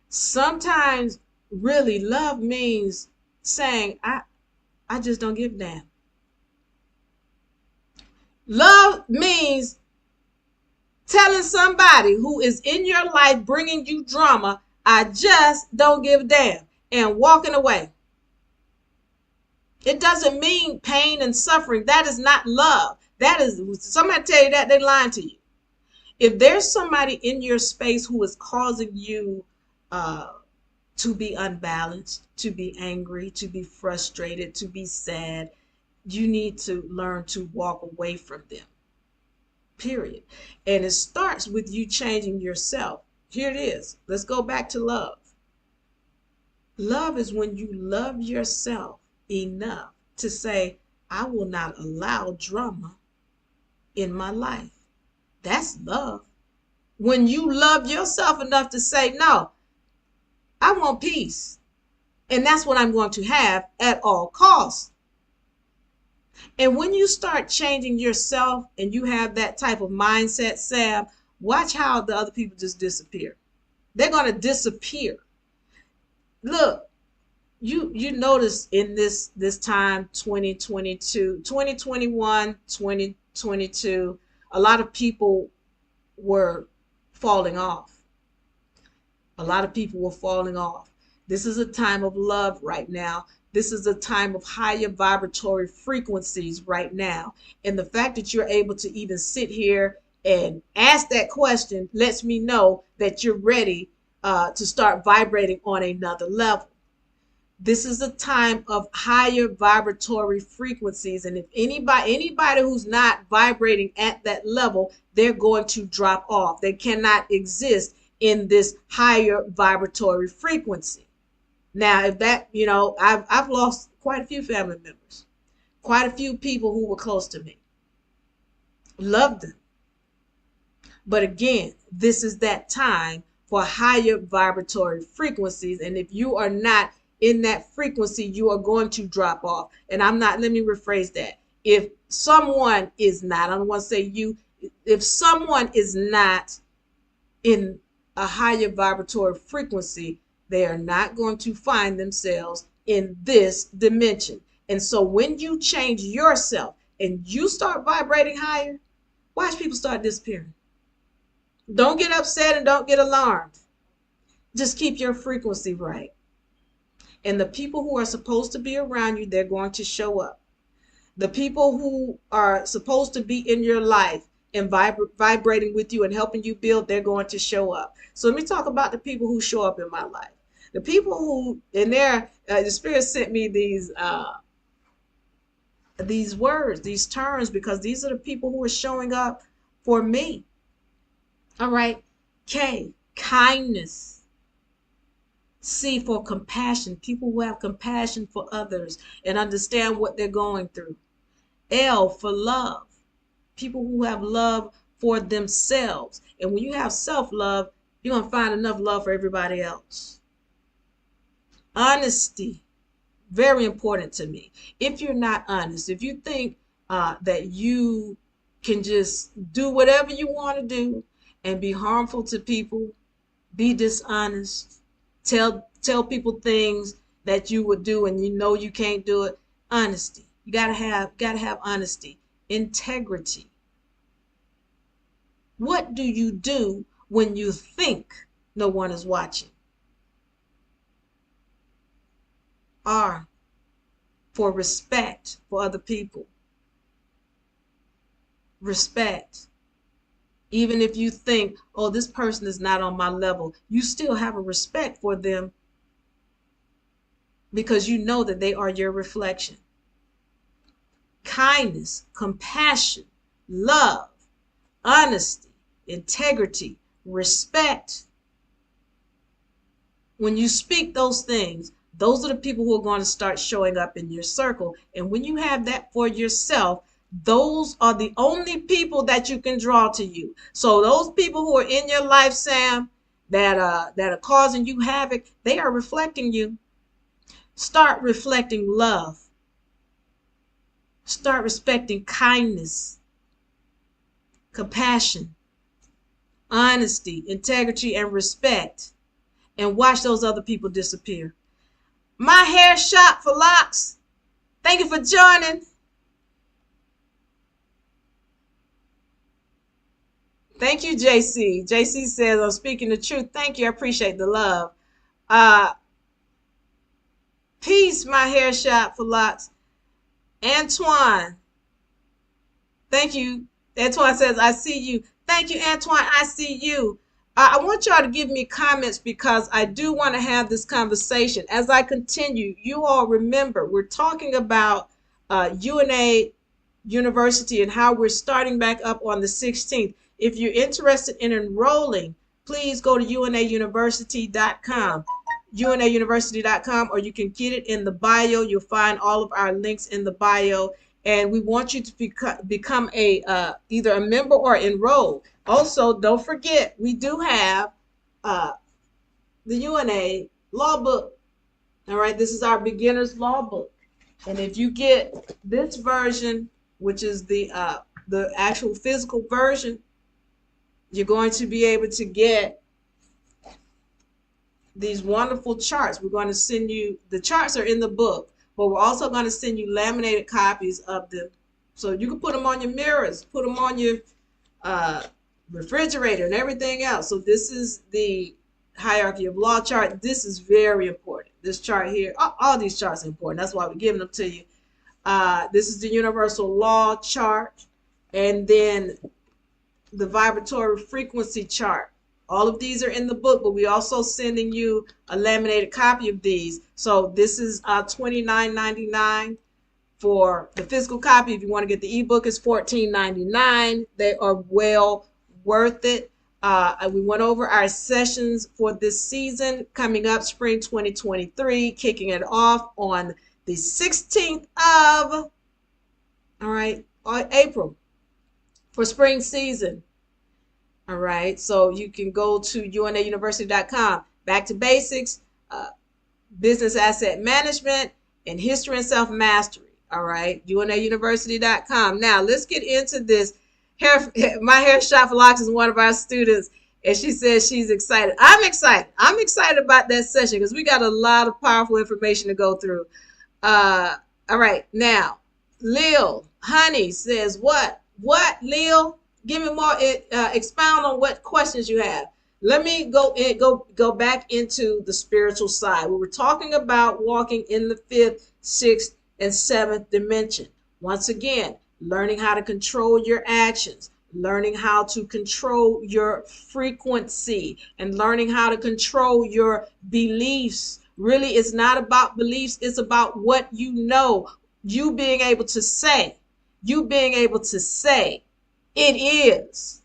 Sometimes really love means saying, I just don't give a damn. Love means telling somebody who is in your life bringing you drama, I just don't give a damn, and walking away. It doesn't mean pain and suffering. That is not love. That is, somebody tell you that, they're lying to you. If there's somebody in your space who is causing you to be unbalanced, to be angry, to be frustrated, to be sad, you need to learn to walk away from them, period. And it starts with you changing yourself. Here it is. Let's go back to love. Love is when you love yourself enough to say, I will not allow drama in my life. That's love. When you love yourself enough to say, no, I want peace. And that's what I'm going to have at all costs. And when you start changing yourself and you have that type of mindset, Sam, watch how the other people just disappear. They're going to disappear. Look, you notice in this time, 2022, 2021, 2022, a lot of people were falling off. A lot of people were falling off. This is a time of love right now. This is a time of higher vibratory frequencies right now. And the fact that you're able to even sit here and ask that question lets me know that you're ready to start vibrating on another level. This is a time of higher vibratory frequencies. And if anybody who's not vibrating at that level, they're going to drop off. They cannot exist in this higher vibratory frequency. Now, if that, I've lost quite a few family members, quite a few people who were close to me. Loved them. But again, this is that time for higher vibratory frequencies. And if you are not in that frequency, you are going to drop off. And let me rephrase that. If someone is not, I don't want to say you, if someone is not in a higher vibratory frequency, they are not going to find themselves in this dimension. And so when you change yourself and you start vibrating higher, watch people start disappearing. Don't get upset and don't get alarmed. Just keep your frequency right. And the people who are supposed to be around you, they're going to show up. The people who are supposed to be in your life and vibrating with you and helping you build, they're going to show up. So let me talk about the people who show up in my life. The people who, the Spirit sent me these words, these terms, because these are the people who are showing up for me. All right. K, kindness. C, for compassion. People who have compassion for others and understand what they're going through. L, for love. People who have love for themselves. And when you have self-love, you're going to find enough love for everybody else. Honesty, very important to me. If you're not honest, if you think that you can just do whatever you want to do and be harmful to people, be dishonest, tell people things that you would do and you know you can't do it. Honesty. You gotta have honesty. Integrity. What do you do when you think no one is watching? R, for respect for other people. Respect. Even if you think, oh, this person is not on my level, you still have a respect for them because you know that they are your reflection. Kindness, compassion, love, honesty, integrity, respect. When you speak those things, those are the people who are going to start showing up in your circle. And when you have that for yourself, those are the only people that you can draw to you. So those people who are in your life, Sam, that are causing you havoc, they are reflecting you. Start reflecting love. Start respecting kindness, compassion, honesty, integrity, and respect. And watch those other people disappear. My hair shop for locks. Thank you for joining. Thank you, JC. JC says, I'm speaking the truth. Thank you. I appreciate the love. Peace, my hair shop for locks. Antoine. Thank you. Antoine says, I see you. Thank you, Antoine. I see you. I want y'all to give me comments because I do want to have this conversation. As I continue, you all remember, we're talking about UNA University and how we're starting back up on the 16th. If you're interested in enrolling, please go to UNAUniversity.com, UNAUniversity.com, or you can get it in the bio. You'll find all of our links in the bio. And we want you to become a either a member or enroll. Also, don't forget, we do have the UNA law book. All right, this is our beginner's law book. And if you get this version, which is the actual physical version, you're going to be able to get these wonderful charts. We're going to send you, the charts are in the book, but we're also going to send you laminated copies of them. So you can put them on your mirrors, put them on your refrigerator and everything else. So this is the hierarchy of law chart. This is very important. This chart here, all these charts are important. That's why we're giving them to you. This is the universal law chart, and then the vibratory frequency chart. All of these are in the book, but we're also sending you a laminated copy of these. So this is $29.99 for the physical copy. If you want to get the ebook, it's $14.99. They are well worth it. We went over our sessions for this season coming up, spring 2023, kicking it off on the 16th of April for spring season. All right, so you can go to UNAUniversity.com. Back to basics, business asset management, and history and self-mastery. All right, UNAUniversity.com. Now, let's get into this. My hair shop for locks is one of our students, and she says she's excited. I'm excited. I'm excited about that session because we got a lot of powerful information to go through. All right, now, Lil Honey says, what, Lil? Give me more, expound on what questions you have. Let me go back into the spiritual side. We were talking about walking in the 5th, 6th, and 7th dimension. Once again, learning how to control your actions, learning how to control your frequency, and learning how to control your beliefs. Really, it's not about beliefs. It's about what you know, you being able to say, it is,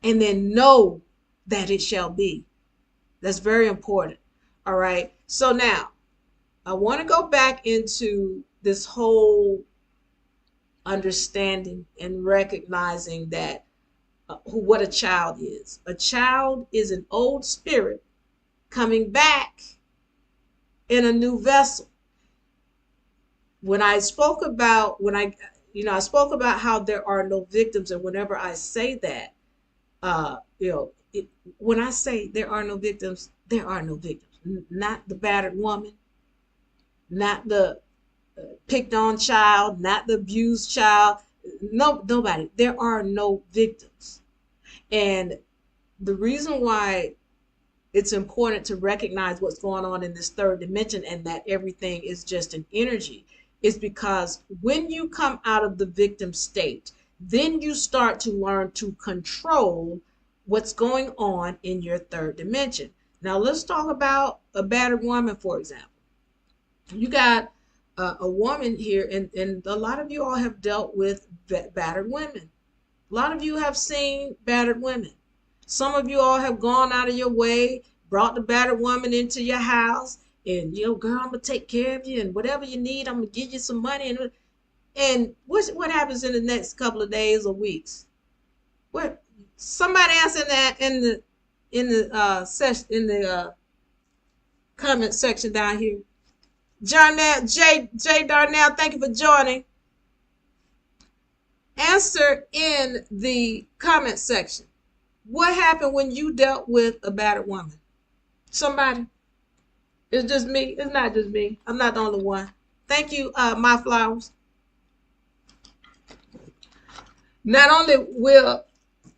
and then know that it shall be. That's very important. All right. So now I want to go back into this whole understanding and recognizing that what a child is. A child is an old spirit coming back in a new vessel. I spoke about how there are no victims, and whenever I say that, when I say there are no victims, there are no victims. Not the battered woman, not the picked on child, not the abused child. No, nobody. There are no victims. And the reason why it's important to recognize what's going on in this 3rd dimension and that everything is just an energy is because when you come out of the victim state, then you start to learn to control what's going on in your 3rd dimension. Now let's talk about a battered woman, for example. You got a woman here, and a lot of you all have dealt with battered women. A lot of you have seen battered women. Some of you all have gone out of your way, brought the battered woman into your house, and girl, I'm gonna take care of you, and whatever you need, I'm gonna give you some money. And what happens in the next couple of days or weeks? What? Somebody answer that in the comment section down here. J Darnell, thank you for joining. Answer in the comment section. What happened when you dealt with a battered woman? Somebody? It's just me. It's not just me. I'm not the only one. Thank you, My Flowers. Not only will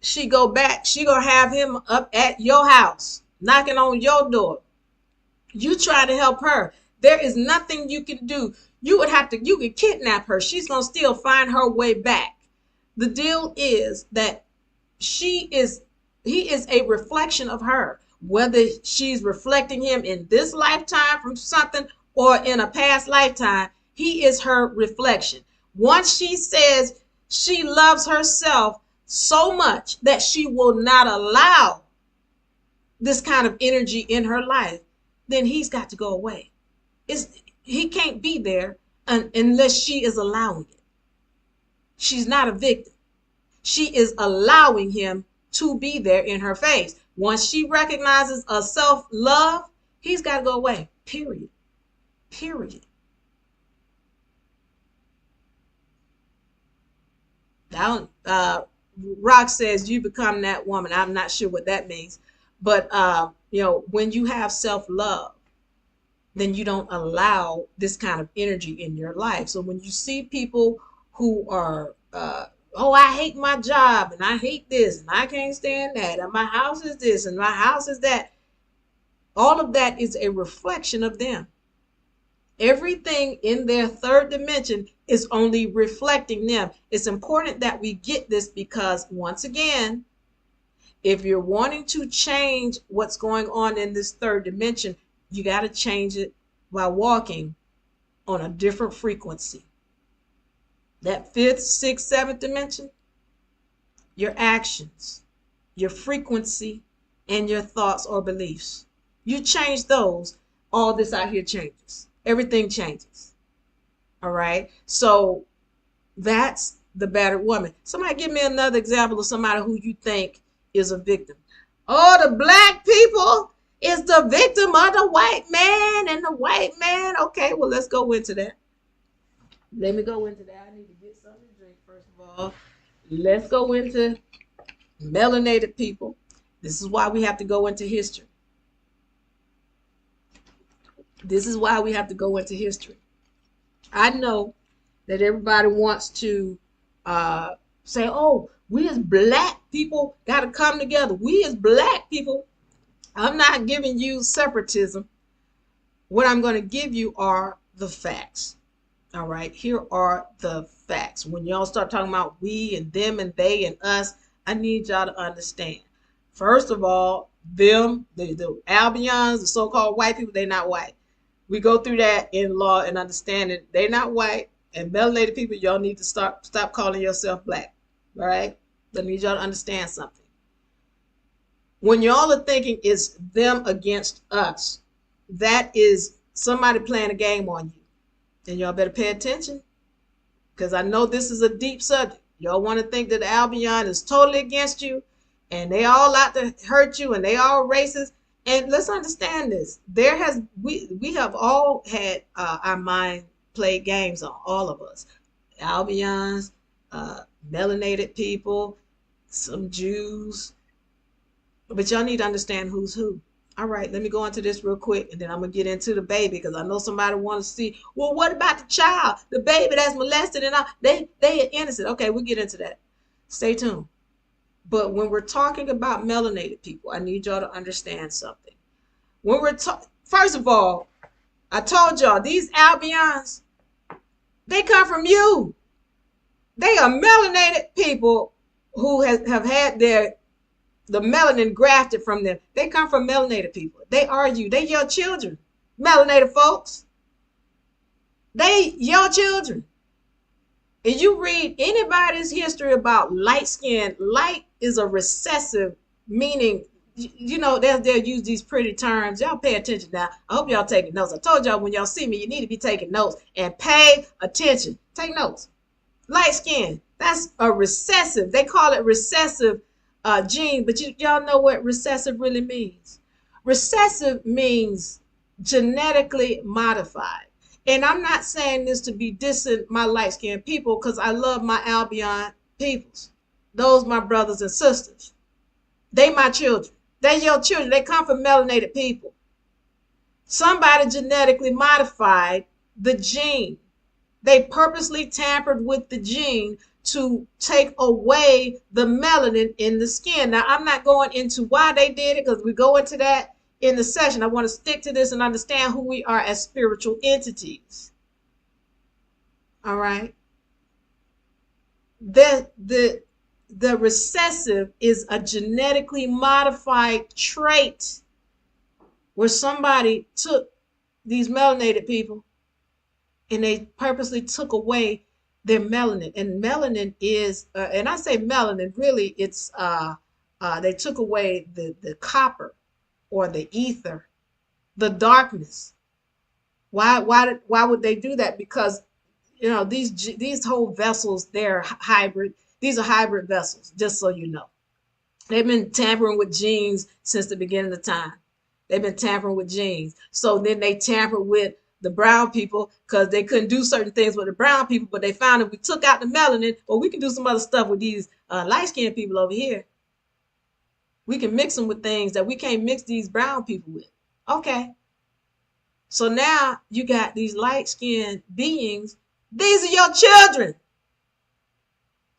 she go back, she gonna have him up at your house, knocking on your door. You try to help her. There is nothing you can do. You can kidnap her. She's gonna still find her way back. The deal is that he is a reflection of her. Whether she's reflecting him in this lifetime from something or in a past lifetime, He is her reflection. Once she says she loves herself so much that she will not allow this kind of energy in her life, then he's got to go away. He can't be there unless she is allowing it. She's not a victim. She is allowing him to be there in her face. Once she recognizes a self-love, he's got to go away. Period. Period. Now, Rock says you become that woman. I'm not sure what that means. But, when you have self-love, then you don't allow this kind of energy in your life. So when you see people who are, I hate my job and I hate this and I can't stand that and my house is this and my house is that, all of that is a reflection of them. Everything in their third dimension is only reflecting them. It's important that we get this because, once again, if you're wanting to change what's going on in this third dimension, you got to change it by walking on a different frequency. That fifth, sixth, seventh dimension, your actions, your frequency, and your thoughts or beliefs. You change those, all this out here changes. Everything changes. All right? So that's the battered woman. Somebody give me another example of somebody who you think is a victim. Oh, the black people is the victim of the white man, and the white man. Okay, well, let's go into that. Let me go into that. I need to get something to drink first of all. Let's go into melanated people. This is why we have to go into history. This is why we have to go into history. I know that everybody wants to say, oh, we as black people got to come together. We as black people. I'm not giving you separatism. What I'm going to give you are the facts. All right, here are the facts. When y'all start talking about we and them and they and us, I need y'all to understand. First of all, them, the Albions, the so-called white people, they're not white. We go through that in law and understanding they're not white. And melanated people, y'all need to stop calling yourself black. All right? I need y'all to understand something. When y'all are thinking it's them against us, that is somebody playing a game on you. And y'all better pay attention, because I know this is a deep subject. Y'all want to think that the Albion is totally against you and they all out to hurt you and they all racist. And let's understand this. We have all had our mind played games on, all of us. Albions, melanated people, some Jews. But y'all need to understand who's who. All right, let me go into this real quick, and then I'm going to get into the baby, because I know somebody wants to see, well, what about the child, the baby that's molested and all? They are innocent. Okay, we'll get into that. Stay tuned. But when we're talking about melanated people, I need y'all to understand something. When we're first of all, I told y'all, these Albions, they come from you. They are melanated people who have had the melanin grafted from them. They come from melanated people. They are you. They your children. Melanated folks. They your children. And you read anybody's history about light skin. Light is a recessive, meaning, they'll use these pretty terms. Y'all pay attention now. I hope y'all taking notes. I told y'all when y'all see me, you need to be taking notes and pay attention. Take notes. Light skin. That's a recessive. They call it recessive gene, but y'all know what recessive really means. Recessive means genetically modified. And I'm not saying this to be dissing my light-skinned people, because I love my Albion peoples. Those my brothers and sisters. They my children. They your children. They come from melanated people. Somebody genetically modified the gene. They purposely tampered with the gene to take away the melanin in the skin. Now, I'm not going into why they did it, because we go into that in the session. I want to stick to this and understand who we are as spiritual entities. All right. The recessive is a genetically modified trait where somebody took these melanated people and they purposely took away their melanin. And melanin is, and I say melanin, really, it's they took away the copper or the ether, the darkness. Why would they do that? Because these whole vessels, they're hybrid. These are hybrid vessels, just so you know. They've been tampering with genes since the beginning of time. They've been tampering with genes. So then they tampered with the brown people because they couldn't do certain things with the brown people, but they found if we took out the melanin, well, we can do some other stuff with these light-skinned people over here. We can mix them with things that we can't mix these brown people with. Okay. So now you got these light-skinned beings. These are your children.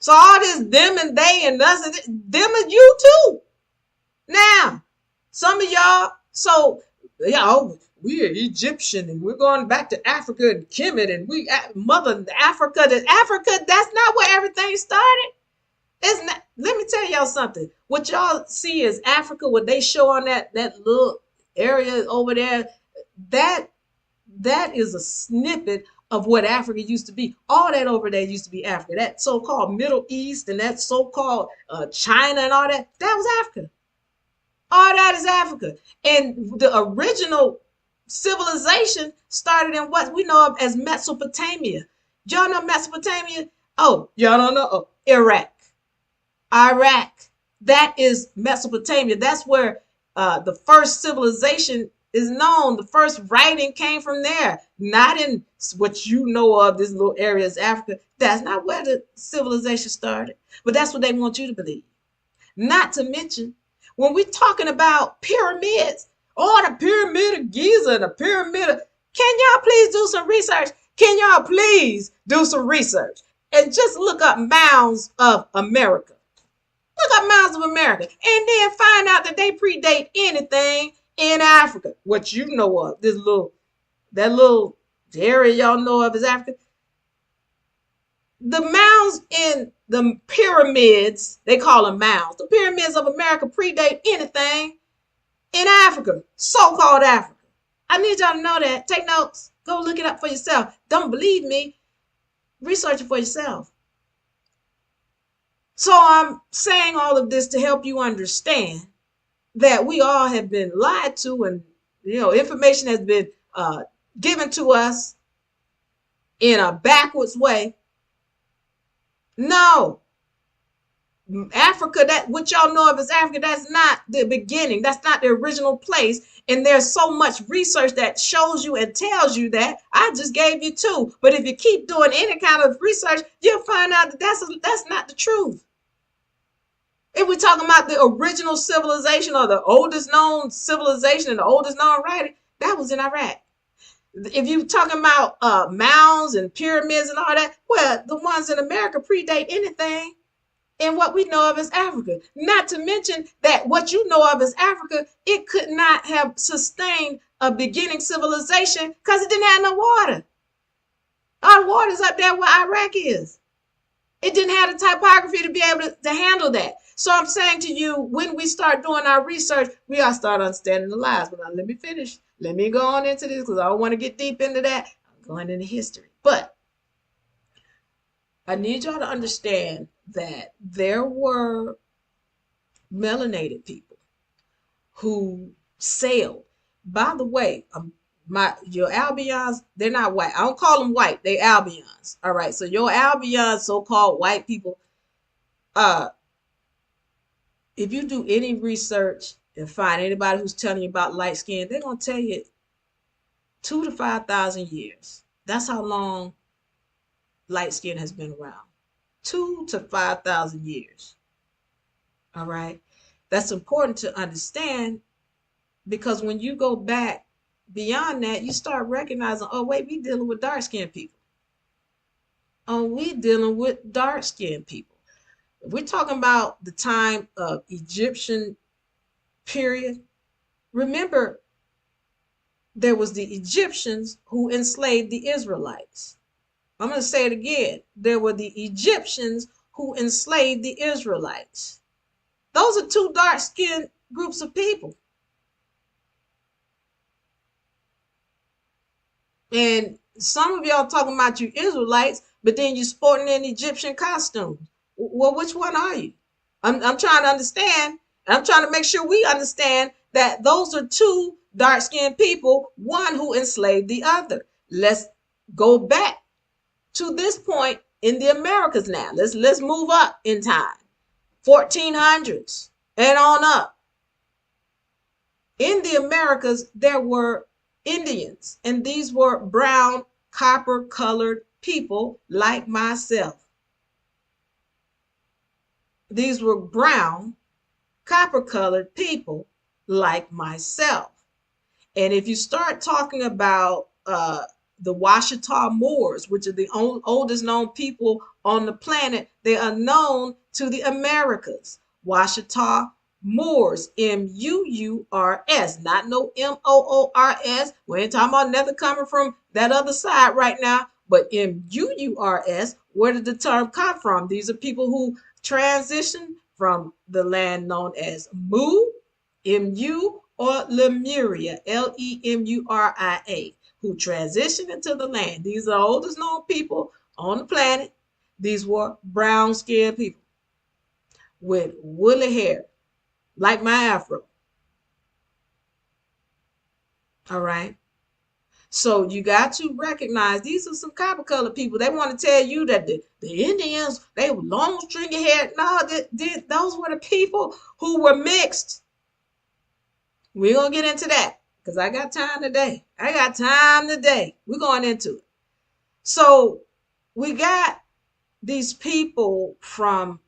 So all this them and they and us, them is you too. Now, some of y'all, so we're Egyptian and we're going back to Africa and Kemet and we mother Africa. That's not where everything started. It's not. Let me tell y'all something. What y'all see is Africa, what they show on that little area over there, that is a snippet of what Africa used to be. All that over there used to be Africa. That so-called Middle East and that so-called China and all that was Africa. All that is Africa. And the original civilization started in what we know of as Mesopotamia. Y'all know Mesopotamia? Oh, y'all don't know? Oh, Iraq. That is Mesopotamia. That's where the first civilization is known. The first writing came from there, not in what you know of this little area is Africa. That's not where the civilization started, but that's what they want you to believe. Not to mention, when we're talking about pyramids, the pyramid of Giza and the pyramid of, can y'all please do some research? Can y'all please do some research and just look up mounds of America? Look up mounds of America and then find out that they predate anything in Africa. What you know of, that little area y'all know of is Africa. The mounds in the pyramids, they call them mounds. The pyramids of America predate anything in Africa, so-called Africa. I need y'all to know that. Take notes. Go look it up for yourself. Don't believe me. Research it for yourself. So I'm saying all of this to help you understand that we all have been lied to, and information has been given to us in a backwards way. No, Africa, that what y'all know of as Africa, that's not the beginning. That's not the original place. And there's so much research that shows you and tells you that. I just gave you two. But if you keep doing any kind of research, you'll find out that that's not the truth. If we're talking about the original civilization or the oldest known civilization and the oldest known writing, that was in Iraq. If you're talking about mounds and pyramids and all that, well, the ones in America predate anything in what we know of as Africa. Not to mention that what you know of as Africa, it could not have sustained a beginning civilization because it didn't have no water. Our water's up there where Iraq is. It didn't have the topography to be able to handle that. So I'm saying to you, when we start doing our research, we got to start understanding the lies. But now let me finish. Let me go on into this because I don't want to get deep into that. I'm going into history. But I need y'all to understand that there were melanated people who sailed. By the way, your Albions, they're not white. I don't call them white. They Albions. All right. So your Albions, so-called white people, if you do any research and find anybody who's telling you about light skin, they're going to tell you 2,000 to 5,000 years. That's how long light skin has been around. 2,000 to 5,000 years. All right. That's important to understand because when you go back beyond that, you start recognizing, oh, wait, we dealing with dark-skinned people. Oh, we dealing with dark-skinned people. If we're talking about the time of Egyptian period, remember, there was the Egyptians who enslaved the Israelites. I'm going to say it again. There were the Egyptians who enslaved the Israelites. Those are two dark-skinned groups of people. And Some of y'all talking about you Israelites, but then you sporting in Egyptian costumes. Well, which one are you? I'm trying to understand. I'm trying to make sure we understand that those are two dark-skinned people, one who enslaved the other. Let's go back to this point in the Americas now. Let's move up in time. 1400s and on up. In the Americas, there were Indians, and these were brown, copper colored people like myself. These were brown, copper colored people like myself. And if you start talking about the Washita Moors, which are the oldest known people on the planet, they are known to the Americas. Washita Moors, Muurs, not no Moors. We ain't talking about nothing coming from that other side right now, but Muurs. Where did the term come from? These are people who transitioned from the land known as Mu, or Lemuria, Lemuria, who transitioned into the land. These are the oldest known people on the planet. These were brown skinned people with woolly hair, like my afro. All right. So you got to recognize these are some copper colored people. They want to tell you that the Indians, they were long stringy hair. No, those were the people who were mixed. We're going to get into that because I got time today. We're going into it. So we got these people from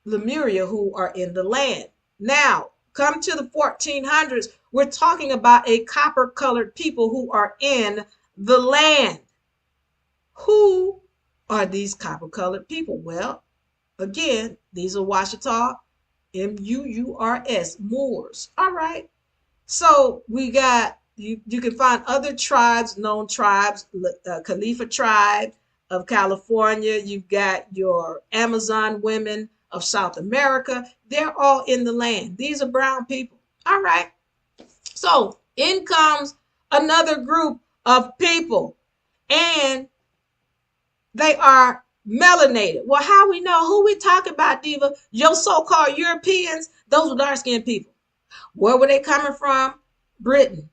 Lemuria who are in the land. Now, come to the 1400s, we're talking about a copper colored people who are in the land. Who are these copper colored people? Well, again, these are Washita, Mours, Moors. All right. So we got, you can find other tribes, known tribes, Khalifa tribe of California. You've got your Amazon women of South America. They're all in the land. These are brown people. All right. So in comes another group of people, and they are melanated. Well, how we know who we talking about, Diva? Your so-called Europeans, those were dark-skinned people. Where were they coming from? Britain,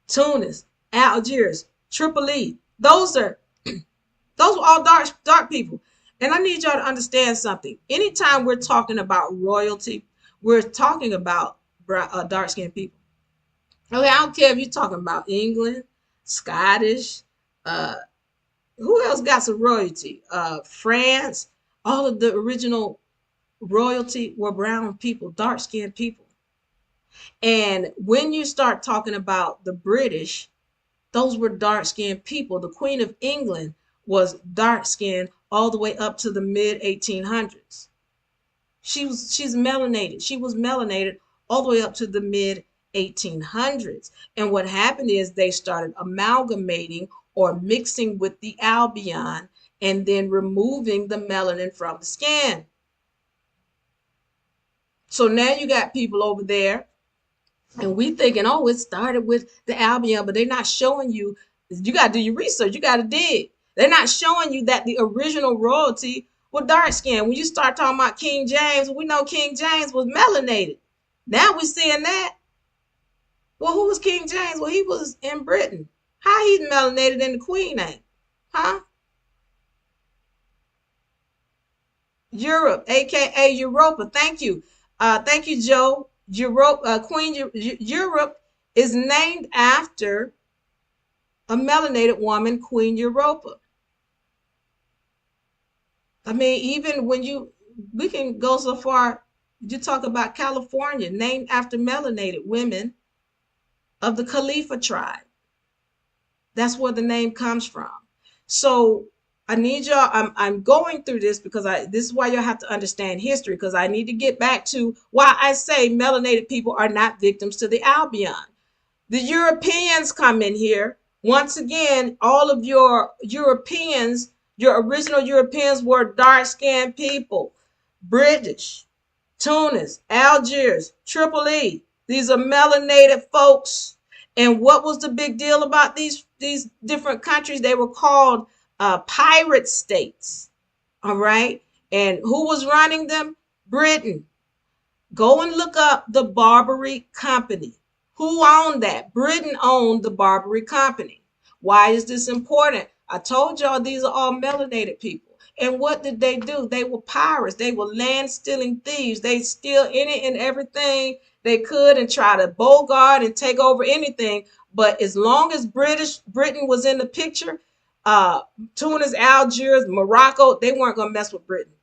Tunis, Algiers, Tripoli. Those were all dark people. And I need y'all to understand something. Anytime we're talking about royalty, we're talking about dark-skinned people. Okay, I don't care if you're talking about England, Scottish, who else got some royalty? France, all of the original royalty were brown people, dark-skinned people. And when you start talking about the British, those were dark-skinned people. The Queen of England was dark-skinned all the way up to the mid 1800s. She's melanated. She was melanated all the way up to the mid 1800s. And what happened is they started amalgamating or mixing with the albion and then removing the melanin from the skin. So now you got people over there, and we thinking, oh, it started with the albion, but they're not showing you. You got to do your research. You got to dig. They're not showing you that the original royalty was dark skin. When you start talking about King James, we know King James was melanated. Now we're seeing that. Well, who was King James? Well, he was in Britain. How he's melanated and the Queen ain't? Huh? Europe, aka Europa. Thank you. Thank you, Joe. Europe, Europe is named after a melanated woman, Queen Europa. I mean, even when we can go so far, you talk about California, named after melanated women of the Khalifa tribe. That's where the name comes from. So I need y'all, I'm going through this because this is why y'all have to understand history, because I need to get back to why I say melanated people are not victims to the albion. The Europeans come in here. Once again, all of your Europeans, your original Europeans were dark-skinned people. British, Tunis, Algiers, Tripoli. These are melanated folks. And what was the big deal about these different countries? They were called pirate states. All right. And who was running them? Britain. Go and look up the Barbary Company. Who owned that? Britain owned the Barbary Company. Why is this important? I told y'all these are all melanated people. And what did they do? They were pirates. They were land stealing thieves. They steal any and everything they could and try to bogart and take over anything. But as long as Britain was in the picture, Tunis, Algiers, Morocco, they weren't gonna mess with Britain.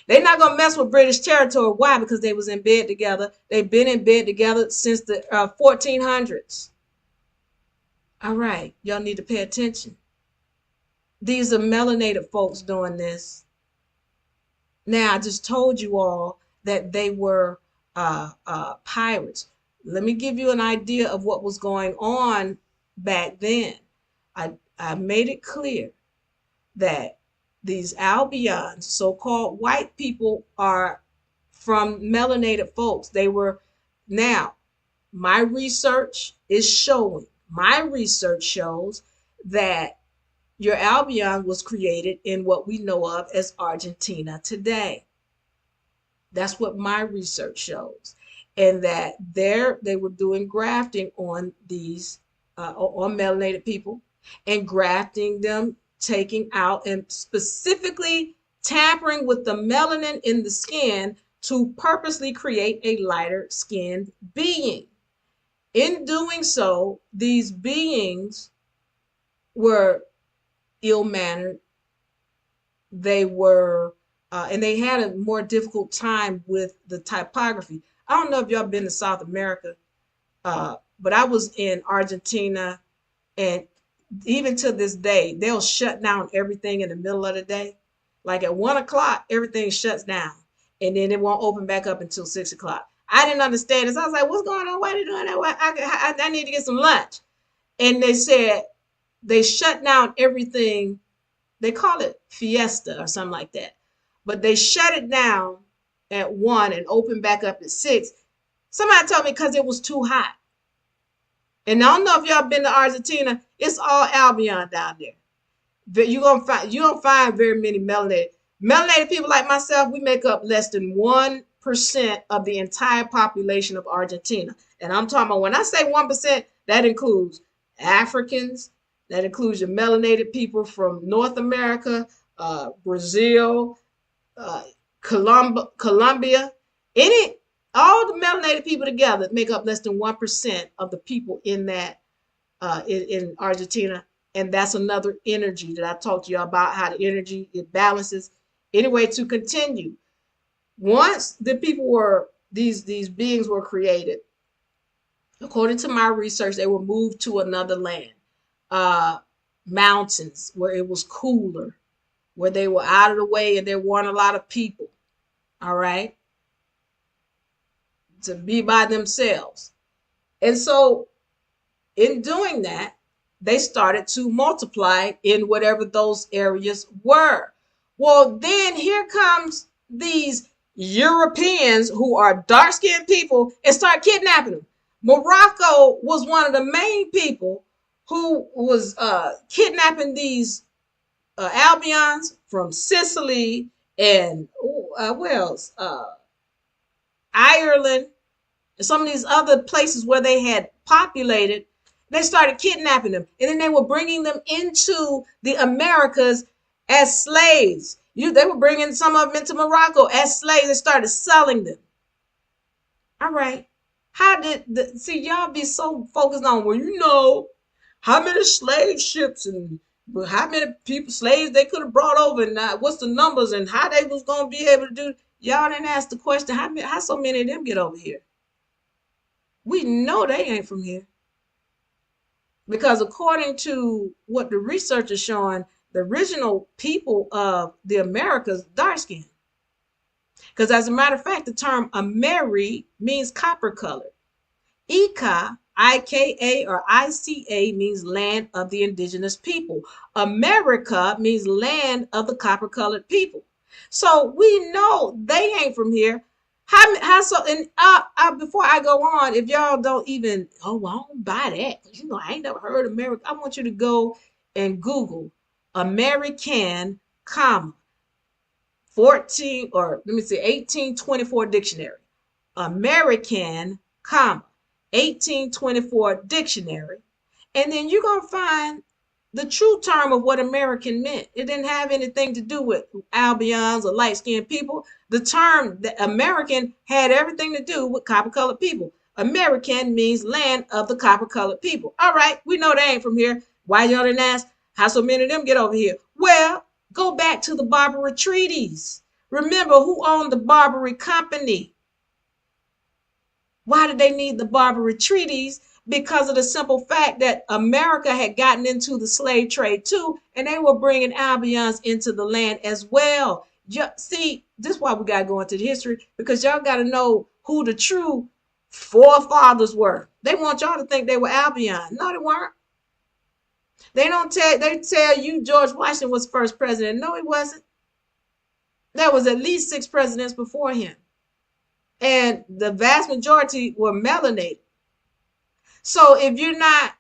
They're not gonna mess with British territory. Why? Because they was in bed together. They've been in bed together since the 1400s. All right, y'all need to pay attention. These are melanated folks doing this. Now, I just told you all that they were pirates. Let me give you an idea of what was going on back then. I made it clear that these Albions, so-called white people, are from melanated folks. They were, now, my research shows that your Albion was created in what we know of as Argentina today. That's what my research shows. And that they were doing grafting on these, on melanated people, and grafting them, taking out and specifically tampering with the melanin in the skin to purposely create a lighter skinned being. In doing so, these beings were ill-mannered. They were, and they had a more difficult time with the typography. I don't know if y'all been to South America, but I was in Argentina, and even to this day, they'll shut down everything in the middle of the day. Like at 1 o'clock, everything shuts down, and then it won't open back up until 6 o'clock. I didn't understand this. I was like, what's going on? Why are they doing that? I need to get some lunch. And they said they shut down everything. They call it fiesta or something like that. But they shut it down at 1 and open back up at 6. Somebody told me because it was too hot. And I don't know if y'all been to Argentina. It's all Albion down there. You don't find very many melanated people like myself. We make up less than 1% of the entire population of Argentina. And I'm talking about, when I say 1%, that includes Africans, that includes your melanated people from North America, Brazil, Colombia, all the melanated people together make up less than 1% of the people in that in Argentina. And that's another energy that I talked to you about, how the energy, it balances. Anyway, to continue, once the people were, these beings were created, according to my research, they were moved to another land, mountains where it was cooler, where they were out of the way and there weren't a lot of people, all right, to be by themselves. And so in doing that, they started to multiply in whatever those areas were. Well, then here comes these Europeans who are dark-skinned people and start kidnapping them. Morocco was one of the main people who was kidnapping these Albions from Sicily and where else? Ireland, and some of these other places where they had populated. They started kidnapping them, and then they were bringing them into the Americas as slaves. They were bringing some of them into Morocco as slaves. They started selling them. All right. How did see, y'all be so focused on, well, you know, how many slave ships and how many people, slaves they could have brought over, and what's the numbers and how they was going to be able to do. Y'all didn't ask the question, how so many of them get over here? We know they ain't from here. Because according to what the research is showing, the original people of the Americas dark skin. Because as a matter of fact, the term Ameri means copper colored. Ika, I-K-A or I-C-A, means land of the indigenous people. America means land of the copper colored people. So we know they ain't from here. How so? And before I go on, if y'all don't even, oh, well, I don't buy that, 'cause, I ain't never heard America. I want you to go and Google American, comma 14, or let me see, 1824 dictionary. American, comma 1824 dictionary, and then you're gonna find the true term of what American meant. It didn't have anything to do with Albions or light skinned people. The term the American had everything to do with copper colored people. American means land of the copper colored people. All right, we know they ain't from here. Why y'all didn't ask how so many of them get over here? Well, go back to the Barbary Treaties. Remember who owned the Barbary Company? Why did they need the Barbary Treaties? Because of the simple fact that America had gotten into the slave trade too, and they were bringing Albions into the land as well. See, this is why we got to go into the history, because y'all got to know who the true forefathers were. They want y'all to think they were Albion. No, they weren't. They tell you George Washington was the first president. No, he wasn't. There was at least 6 presidents before him. And the vast majority were melanated. So if you're not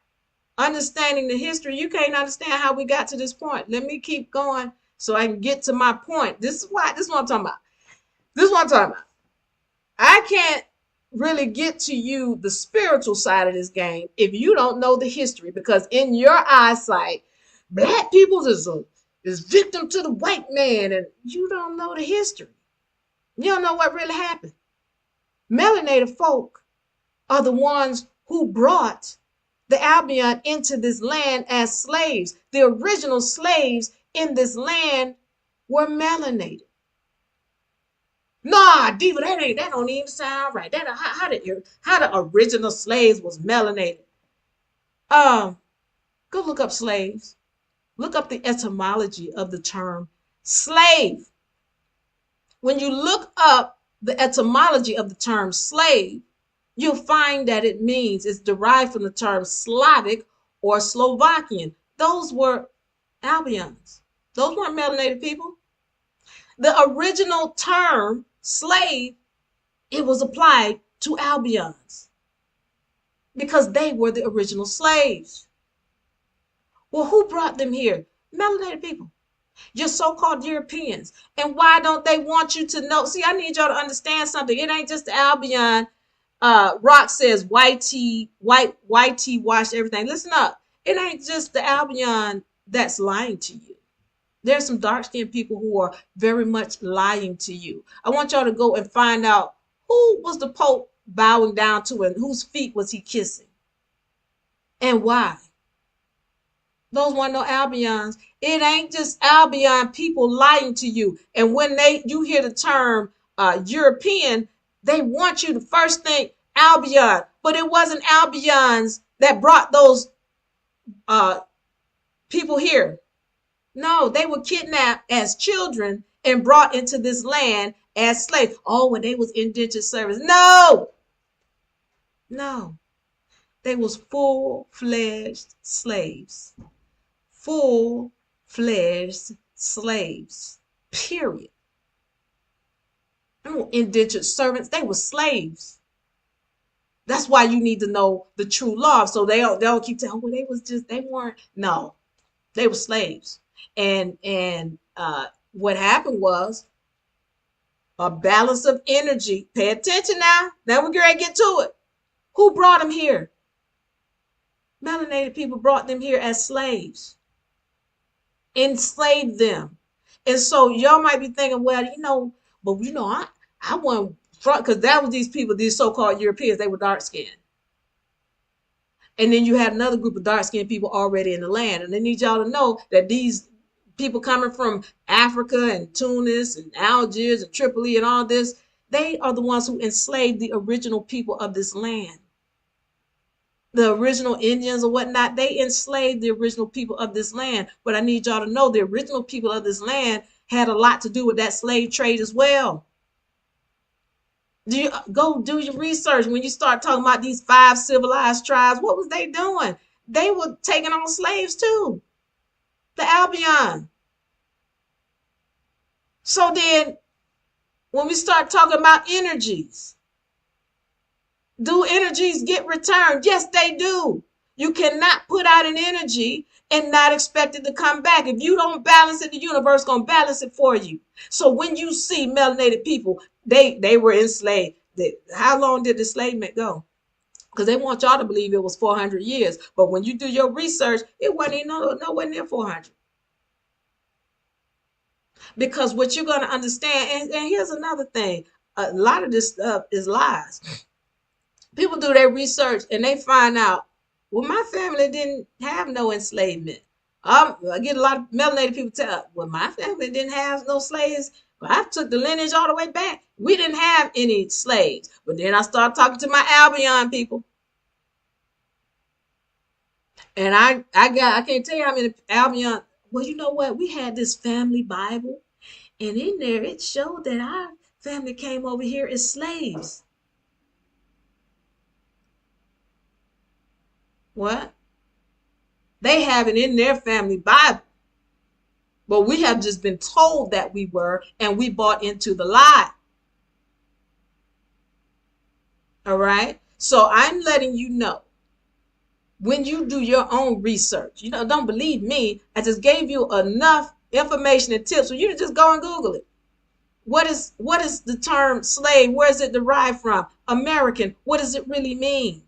understanding the history, you can't understand how we got to this point. Let me keep going so I can get to my point. This is what I'm talking about. This is what I'm talking about. I can't really get to you the spiritual side of this game if you don't know the history, because in your eyesight, black people is victim to the white man, and you don't know the history. You don't know what really happened. Melanated folk are the ones who brought the Albion into this land as slaves. The original slaves in this land were melanated. Nah, Diva, that don't even sound right. How the original slaves was melanated? Go look up slaves. Look up the etymology of the term slave. When you look up the etymology of the term slave, you'll find that it's derived from the term Slavic or Slovakian. Those were Albions. Those weren't melanated people. The original term slave, it was applied to Albions because they were the original slaves. Well, who brought them here? Melanated people. Your so-called Europeans. And why don't they want you to know? See, I need y'all to understand something. It ain't just the Albion. Rock says YT washed everything. Listen up. It ain't just the Albion that's lying to you. There's some dark-skinned people who are very much lying to you. I want y'all to go and find out who was the Pope bowing down to and whose feet was he kissing and why. Those weren't no Albions. It ain't just Albion people lying to you. And when you hear the term European, they want you to first think Albion, but it wasn't Albions that brought those people here. No, they were kidnapped as children and brought into this land as slaves. Oh, when they was indentured service. No, they was full-fledged slaves. Full-fledged slaves, period. They were indentured servants. They were slaves. That's why you need to know the true law. So they don't keep telling, well, they weren't. No, they were slaves. And what happened was a balance of energy. Pay attention now. Now we're going to get to it. Who brought them here? Melanated people brought them here as slaves. Enslaved them. And so y'all might be thinking, well, I want front, because that was these people, these so-called Europeans, they were dark-skinned. And then you had another group of dark-skinned people already in the land. And they need y'all to know that these people coming from Africa and Tunis and Algiers and Tripoli and all this, they are the ones who enslaved the original people of this land. The original Indians or whatnot, they enslaved the original people of this land. But I need y'all to know the original people of this land had a lot to do with that slave trade as well. Go do your research. When you start talking about these 5 civilized tribes, what was they doing? They were taking on slaves too. The Albion. So then When we start talking about energies, do energies get returned? Yes, they do. You cannot put out an energy and not expect it to come back. If you don't balance it, the universe gonna balance it for you. So when you see melanated people, they were enslaved. How long did the enslavement go? Because they want y'all to believe it was 400 years. But when you do your research, it wasn't even nowhere near 400. Because what you're going to understand, and here's another thing, a lot of this stuff is lies. People do their research and they find out, well, my family didn't have no enslavement. I get a lot of melanated people tell, well, my family didn't have no slaves. But I took the lineage all the way back. We didn't have any slaves. But then I started talking to my Albion people. And I can't tell you how many Albion, well, you know what? We had this family Bible. And in there, it showed that our family came over here as slaves. What? They have it in their family Bible. But we have just been told that we were, and we bought into the lie. All right? So I'm letting you know, when you do your own research, don't believe me. I just gave you enough information and tips for you to just go and Google it. What is the term slave? Where is it derived from? American. What does it really mean?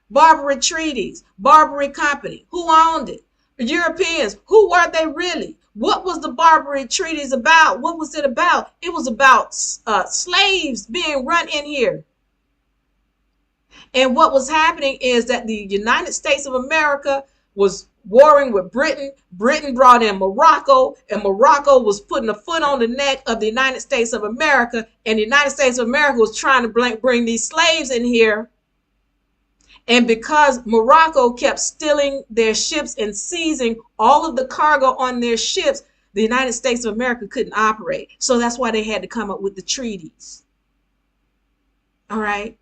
Barbary treaties, Barbary company. Who owned it? Europeans. Who were they really? What was the Barbary treaties about? What was it about? It was about slaves being run in here. And what was happening is that the United States of America was warring with Britain. Britain brought in Morocco, and Morocco was putting a foot on the neck of the United States of America. And the United States of America was trying to bring these slaves in here. And because Morocco kept stealing their ships and seizing all of the cargo on their ships, the United States of America couldn't operate. So that's why they had to come up with the treaties. All right.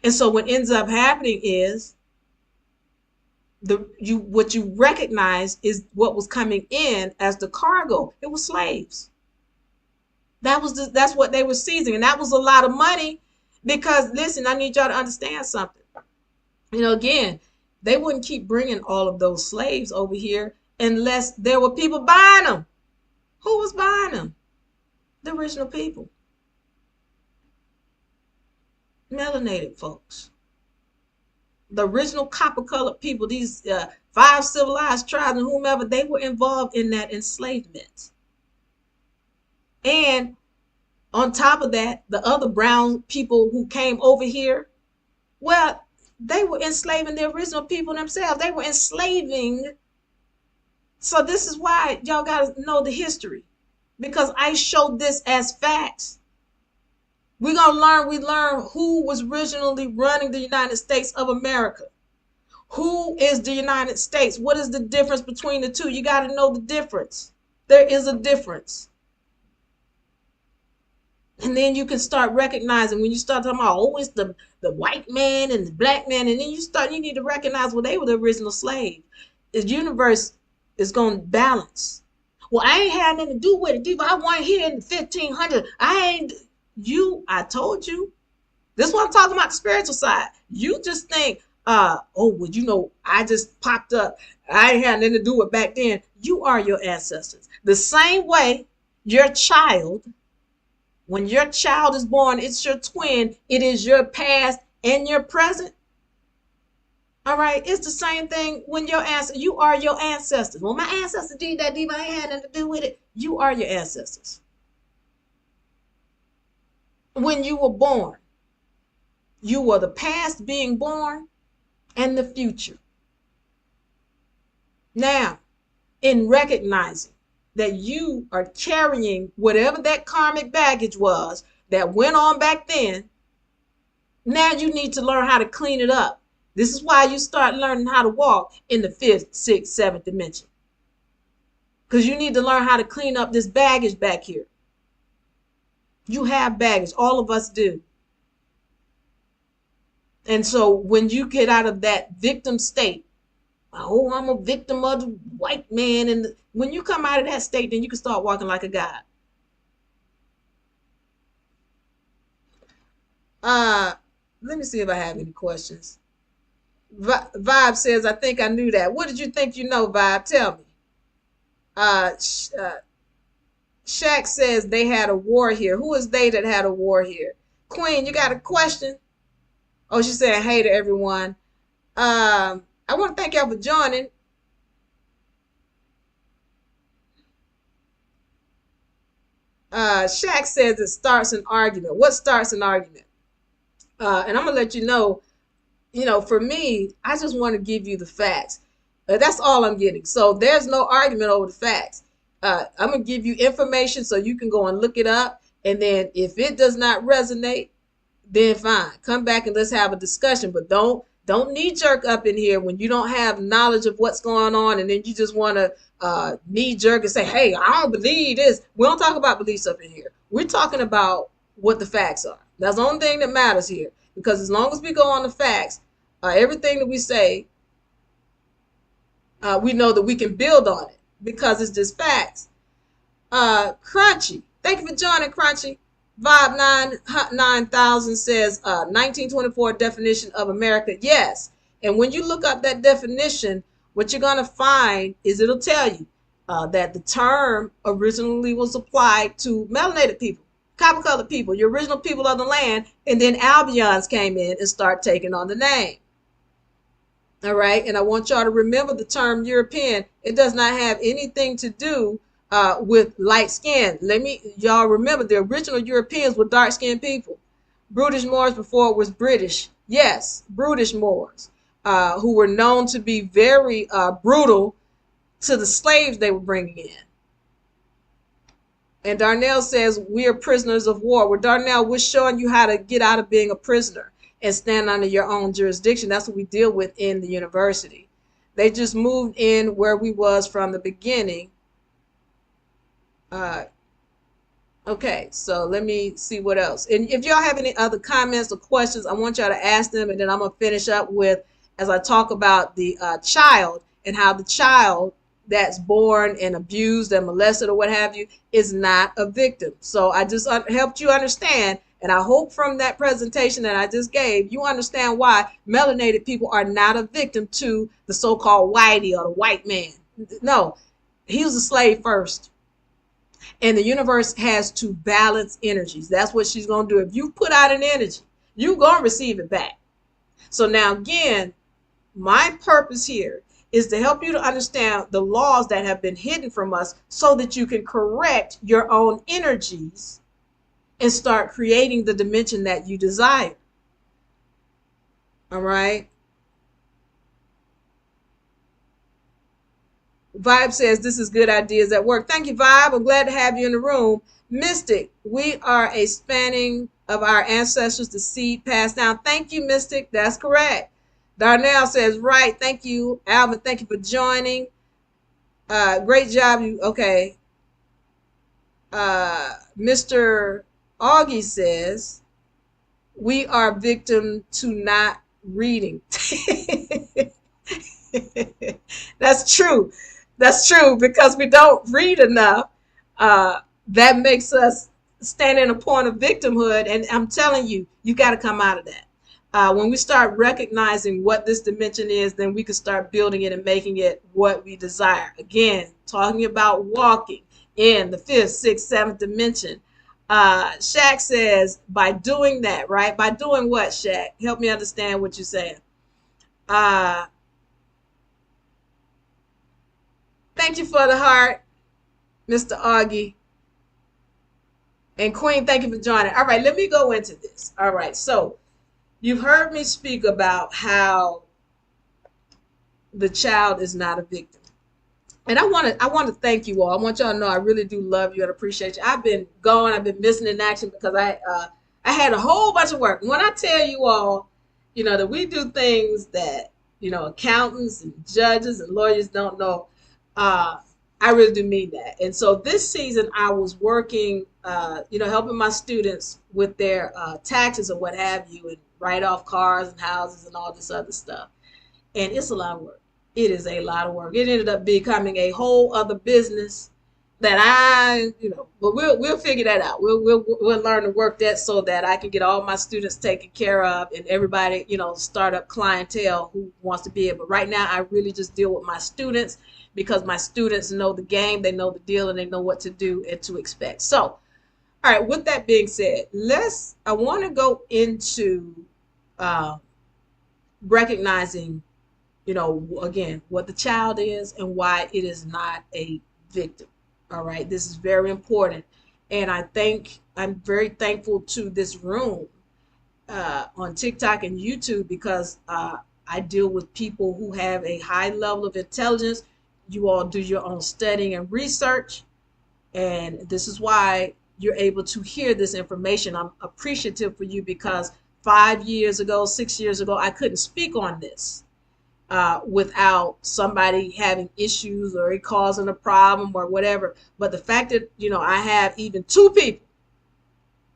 And so what ends up happening is what you recognize is what was coming in as the cargo. It was slaves. That's what they were seizing. And that was a lot of money because, listen, I need y'all to understand something. Again, they wouldn't keep bringing all of those slaves over here unless there were people buying them. Who was buying them? The original people. Melanated folks. The original copper-colored people, these 5 civilized tribes and whomever, they were involved in that enslavement. And on top of that, the other brown people who came over here, well, they were enslaving the original people themselves. They were enslaving. So this is why y'all got to know the history, because I showed this as facts. We learn who was originally running the United States of America. Who is the United States? What is the difference between the two? You got to know the difference. There is a difference. And then you can start recognizing when you start talking about, it's the white man and the black man. And then you need to recognize, well, they were the original slave. The universe is going to balance. Well, I ain't had nothing to do with it. I wasn't here in the 1500s. I told you. This is what I'm talking about, the spiritual side. You just think, I just popped up. I ain't had nothing to do with it back then. You are your ancestors. The same way when your child is born, it's your twin. It is your past and your present. All right. It's the same thing when you are your ancestors. Well, my ancestors did that, I ain't had nothing to do with it. You are your ancestors. When you were born, you were the past being born and the future. Now, in recognizing that you are carrying whatever that karmic baggage was that went on back then, now you need to learn how to clean it up. This is why you start learning how to walk in the 5th, 6th, 7th dimension. Because you need to learn how to clean up this baggage back here. You have baggage. All of us do. And so when you get out of that victim state, I'm a victim of the white man. And when you come out of that state, then you can start walking like a god. Uh, Let me see if I have any questions. Vibe says, I think I knew that. What did you think you know, Vibe? Tell me. Uh, Shaq says they had a war here. Who is they that had a war here? Queen, you got a question? Oh, she's saying hey to everyone. I want to thank y'all for joining. Shaq says it starts an argument. What starts an argument? And I'm gonna let you know, for me, I just want to give you the facts. That's all I'm getting. So there's no argument over the facts. I'm gonna give you information so you can go and look it up, and then if it does not resonate, then fine. Come back and let's have a discussion. But don't knee jerk up in here when you don't have knowledge of what's going on, and then you just want to knee jerk and say, "Hey, I don't believe this." We don't talk about beliefs up in here. We're talking about what the facts are. That's the only thing that matters here. Because as long as we go on the facts, everything that we say, we know that we can build on it because it's just facts. Crunchy, thank you for joining, Crunchy. Vibe 9000 says 1924 definition of America. Yes. And when you look up that definition, what you're going to find is it'll tell you that the term originally was applied to melanated people, copper colored people, your original people of the land, and then Albions came in and start taking on the name. All right. And I want y'all to remember the term European. It does not have anything to do with light skin. Y'all remember the original Europeans were dark skinned people. Brutish Moors before it was British. Yes, Brutish Moors, who were known to be very brutal to the slaves they were bringing in. And Darnell says, we are prisoners of war. Well, Darnell, we're showing you how to get out of being a prisoner and stand under your own jurisdiction. That's what we deal with in the university. They just moved in where we was from the beginning. Okay, so let me see what else. And if y'all have any other comments or questions, I want y'all to ask them, and then I'm going to finish up with, as I talk about the child and how the child that's born and abused and molested or what have you is not a victim. So I just helped you understand, and I hope from that presentation that I just gave, you understand why melanated people are not a victim to the so-called whitey or the white man. No, he was a slave first. And the universe has to balance energies. That's what she's going to do. If you put out an energy, you're going to receive it back. So now, again, my purpose here is to help you to understand the laws that have been hidden from us so that you can correct your own energies and start creating the dimension that you desire. All right. Vibe says this is good ideas at work. Thank you, Vibe. I'm glad to have you in the room. Mystic, we are a spanning of our ancestors, the seed passed down. Thank you, Mystic. That's correct. Darnell says, right. Thank you. Alvin, thank you for joining. Great job. Okay. Mr. Augie says, we are victim to not reading. That's true. That's true, because we don't read enough. That makes us stand in a point of victimhood. And I'm telling you, you got to come out of that. When we start recognizing what this dimension is, then we can start building it and making it what we desire. Again, talking about walking in the 5th, 6th, 7th dimension. Shaq says, by doing that, right? By doing what, Shaq? Help me understand what you're saying. Thank you for the heart, Mr. Augie. And Queen, thank you for joining. All right, let me go into this. All right, so you've heard me speak about how the child is not a victim. And I want to thank you all. I want y'all to know I really do love you and appreciate you. I've been gone. I've been missing in action because I had a whole bunch of work. When I tell you all, that we do things that, accountants and judges and lawyers don't know, I really do mean that. And so this season I was working, helping my students with their taxes or what have you, and write off cars and houses and all this other stuff. And it's a lot of work. It is a lot of work. It ended up becoming a whole other business that but we'll figure that out. We'll learn to work that so that I can get all my students taken care of and everybody, startup clientele who wants to be able. Right now, I really just deal with my students because my students know the game, they know the deal, and they know what to do and to expect. So, all right. With that being said, I want to go into recognizing, again, what the child is and why it is not a victim. All right, this is very important, and I'm very thankful to this room on TikTok and YouTube because I deal with people who have a high level of intelligence. You all do your own studying and research, and this is why you're able to hear this information. I'm appreciative for you because 5 years ago, 6 years ago, I couldn't speak on this without somebody having issues or it causing a problem or whatever. But the fact that, I have even 2 people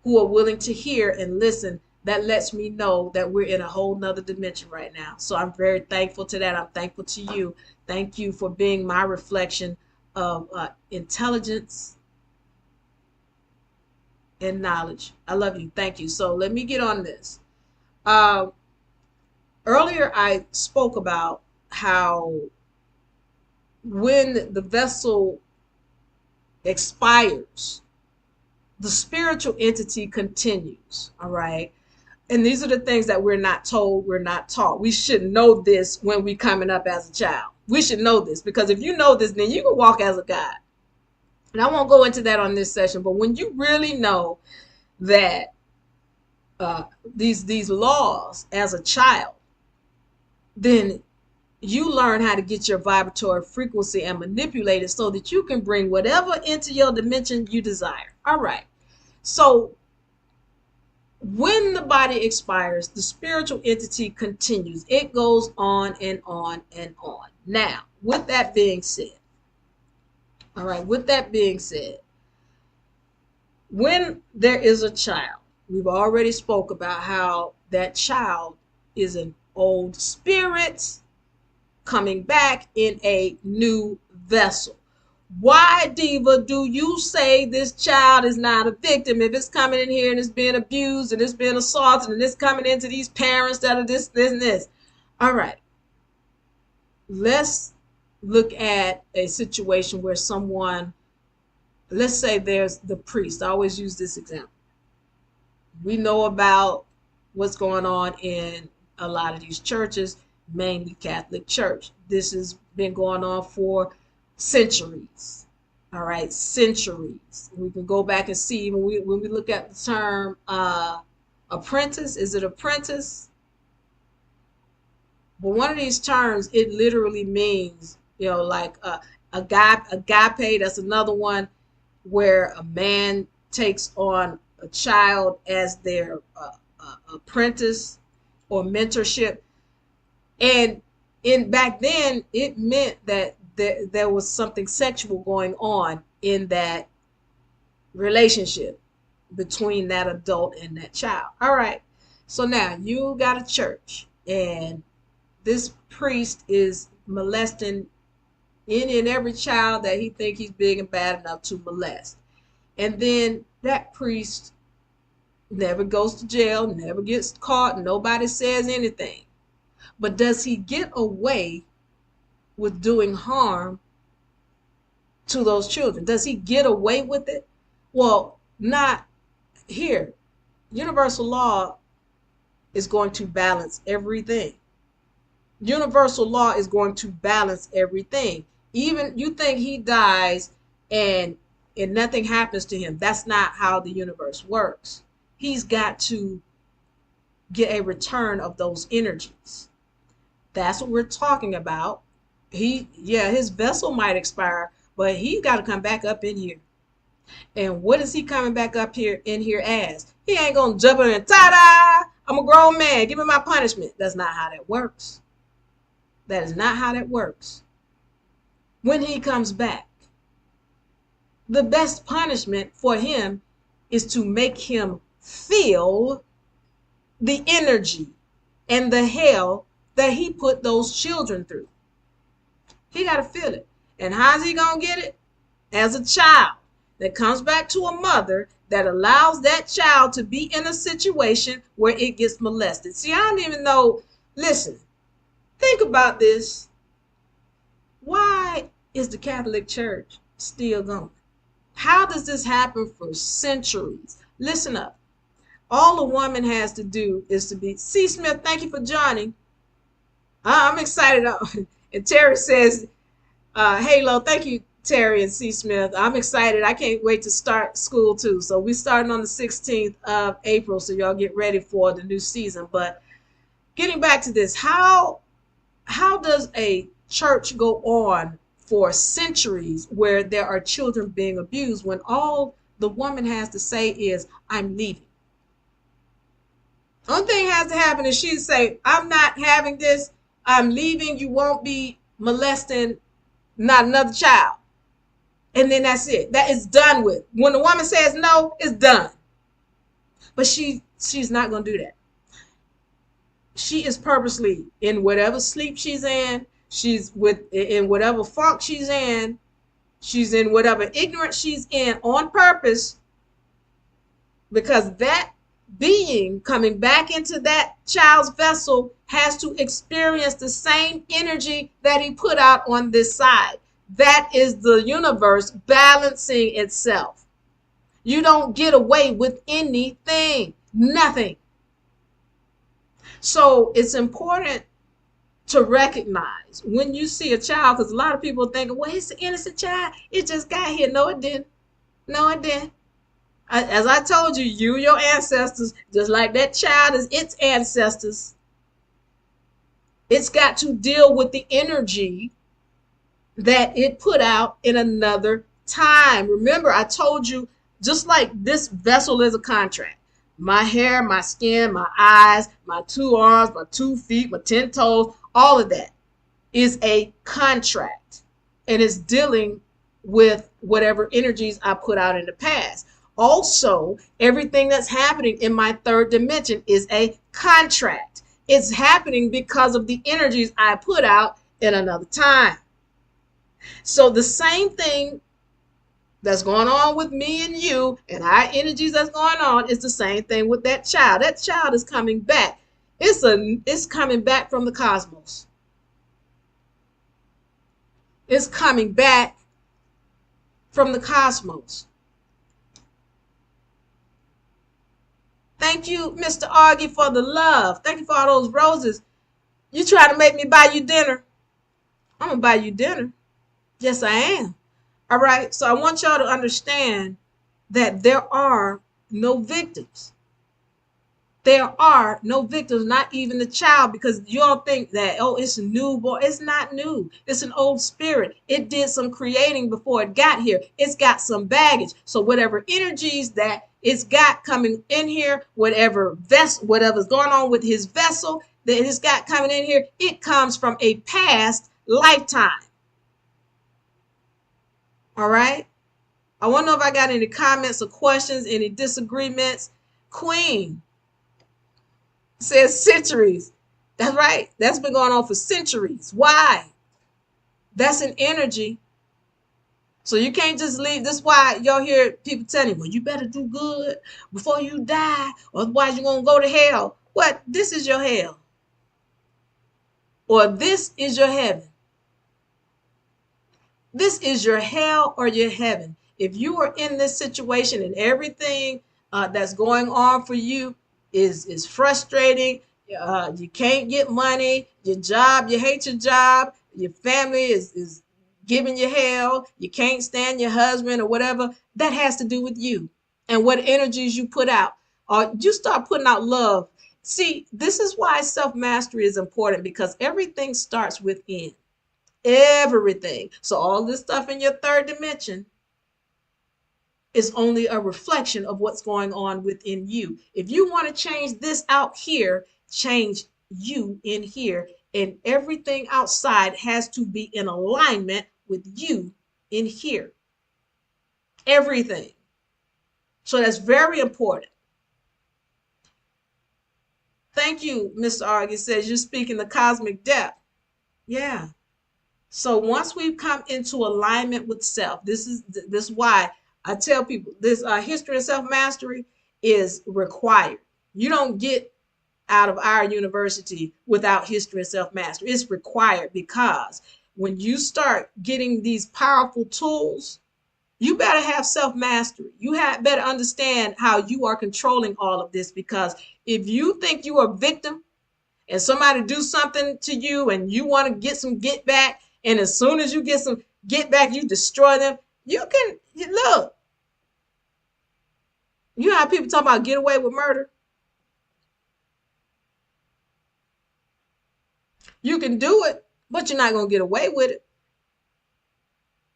who are willing to hear and listen, that lets me know that we're in a whole nother dimension right now. So I'm very thankful to that. I'm thankful to you. Thank you for being my reflection of intelligence and knowledge. I love you. Thank you. So let me get on this. Earlier, I spoke about how when the vessel expires, the spiritual entity continues, all right? And these are the things that we're not told, we're not taught. We should know this when we're coming up as a child. We should know this because if you know this, then you can walk as a God. And I won't go into that on this session, but when you really know that these laws as a child, then you learn how to get your vibratory frequency and manipulate it so that you can bring whatever into your dimension you desire. All right. So when the body expires, the spiritual entity continues. It goes on and on and on. Now, with that being said, when there is a child, we've already spoke about how that child is an old spirit coming back in a new vessel. Why, Diva, do you say this child is not a victim if it's coming in here and it's being abused and it's being assaulted and it's coming into these parents that are this, and this? All right. Let's look at a situation where someone, let's say there's the priest. I always use this example. We know about what's going on in a lot of these churches, mainly Catholic Church. This has been going on for centuries. All right, centuries. We can go back and see when we look at the term apprentice. Is it apprentice? But one of these terms, it literally means, like agape. That's another one where a man takes on a child as their apprentice or mentorship. And back then, it meant that there was something sexual going on in that relationship between that adult and that child. All right. So now you got a church and this priest is molesting any and every child that he think he's big and bad enough to molest. And then that priest never goes to jail, never gets caught, nobody says anything. But does he get away with doing harm to those children? Does he get away with it? Well, not here. Universal law is going to balance everything. Universal law is going to balance everything. Even you think he dies and nothing happens to him. That's not how the universe works. He's got to get a return of those energies. That's what we're talking about. His vessel might expire, but he got to come back up in here. And what is he coming back up here in here as? He ain't gonna jump in and ta-da! I'm a grown man. Give me my punishment. That's not how that works. That is not how that works. When he comes back, the best punishment for him is to make him feel the energy and the hell that he put those children through. He got to feel it. And how's he going to get it? as a child that comes back to a mother that allows that child to be in a situation where it gets molested. See, I don't even know. Listen, think about this. Why is the Catholic Church still going? How does this happen for centuries? Listen up. All a woman has to do is to be. C. Smith, thank you for joining. I'm excited. And Terry says, Halo, thank you, Terry and C. Smith. I'm excited. I can't wait to start school too. So we're starting on the 16th of April. So y'all get ready for the new season. But getting back to this, how does a church go on for centuries where there are children being abused when all the woman has to say is, I'm leaving? Only thing has to happen is she say, I'm not having this. I'm leaving. You won't be molesting not another child. And then that's it. That is done with. When the woman says no, it's done. But she's not going to do that. She is purposely in whatever sleep she's in. She's in whatever funk she's in. She's in whatever ignorance she's in on purpose, because that being coming back into that child's vessel has to experience the same energy that he put out on this side. That is the universe balancing itself. You don't get away with anything, nothing. So it's important to recognize when you see a child, because a lot of people think, well, it's an innocent child. It just got here. No, it didn't. No, it didn't. As I told you, your ancestors, just like that child is its ancestors. It's got to deal with the energy that it put out in another time. Remember, I told you, just like this vessel is a contract. My hair, my skin, my eyes, my 2 arms, my 2 feet, my 10 toes, all of that is a contract. And it's dealing with whatever energies I put out in the past. Also, everything that's happening in my 3rd dimension is a contract. It's happening because of the energies I put out in another time. So the same thing that's going on with me and you and our energies that's going on is the same thing with that child. That child is coming back. It's coming back from the cosmos. It's coming back from the cosmos. Thank you, Mr. Augie, for the love. Thank you for all those roses. You try to make me buy you dinner. I'm going to buy you dinner. Yes, I am. All right. So I want y'all to understand that there are no victims. There are no victims, not even the child, because you all think that, oh, it's a newborn. It's not new. It's an old spirit. It did some creating before it got here. It's got some baggage. So whatever energies that it's got coming in here, whatever's going on with his vessel that it's got coming in here, it comes from a past lifetime. All right. I want to know if I got any comments or questions, any disagreements. Queen says centuries. That's right. That's been going on for centuries. Why? That's an energy. So you can't just leave. That's why y'all hear people telling you, well, you better do good before you die, or otherwise you're going to go to hell. What? This is your hell. Or this is your heaven. This is your hell or your heaven. If you are in this situation and everything that's going on for you is frustrating, you can't get money, your job, you hate your job, your family is giving you hell, you can't stand your husband or whatever, that has to do with you and what energies you put out. Or you start putting out love. See, this is why self-mastery is important, because everything starts within. Everything. So all this stuff in your 3rd dimension is only a reflection of what's going on within you. If you want to change this out here, change you in here, and everything outside has to be in alignment with you in here. Everything. So that's very important. Thank you, Mr. Argy says you're speaking the cosmic depth. Yeah. So once we've come into alignment with self, this is why I tell people this history of self mastery is required. You don't get out of our university without history of self mastery. It's required because when you start getting these powerful tools, you better have self mastery. You better understand how you are controlling all of this, because if you think you are a victim and somebody do something to you and you want to get some get back, and as soon as you get some get back, you destroy them, look, you know how people talk about get away with murder? You can do it, but you're not going to get away with it.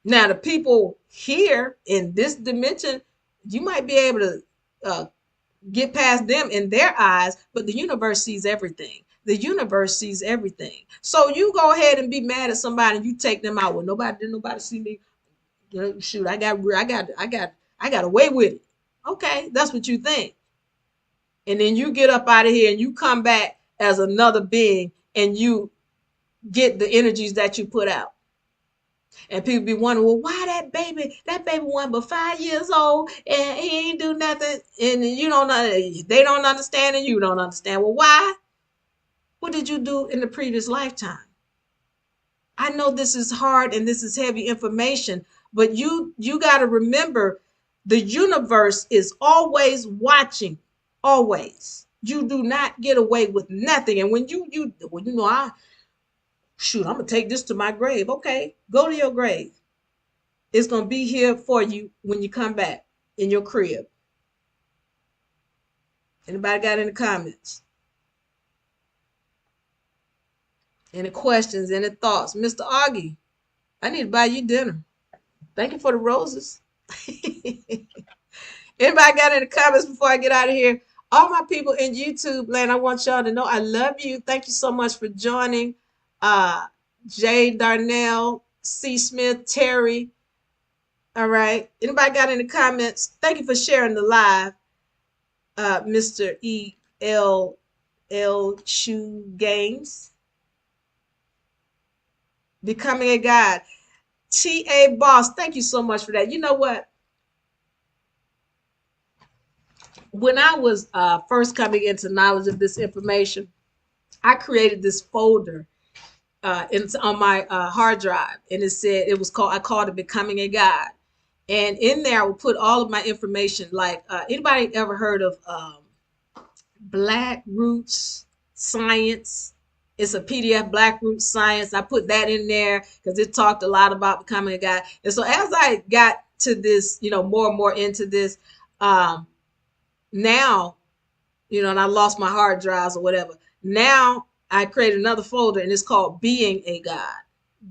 Now, the people here in this dimension, you might be able to get past them in their eyes, but the universe sees everything. The universe sees everything. So you go ahead and be mad at somebody and you take them out. Well, nobody see me. Shoot, I got away with it. Okay, that's what you think. And then you get up out of here and you come back as another being and you get the energies that you put out. And people be wondering, well, why that baby wasn't but 5 years old and he ain't do nothing. And you don't know, they don't understand and you don't understand. Well, why? What did you do in the previous lifetime? I know this is hard and this is heavy information, but you got to remember the universe is always watching, always. You do not get away with nothing. And when I'm gonna take this to my grave. Okay, go to your grave. It's gonna be here for you when you come back in your crib. Anybody got any comments? Any questions? Any thoughts? Mr. Augie, I need to buy you dinner. Thank you for the roses. Anybody got any comments before I get out of here? All my people in YouTube land, I want y'all to know I love you. Thank you so much for joining. Jay, Darnell, C. Smith, Terry. All right. Anybody got any comments? Thank you for sharing the live. Mr. E.L.L. Shoe Games. Becoming a God. T.A. Boss, thank you so much for that. You know what? When I was first coming into knowledge of this information, I created this folder on my hard drive, and I called it Becoming a God. And in there, I would put all of my information. Like, anybody ever heard of Black Roots Science? It's a PDF, Black Roots Science. I put that in there because it talked a lot about becoming a God. And so as I got to this, more and more into this, now, and I lost my hard drives or whatever. Now I created another folder and it's called Being a God.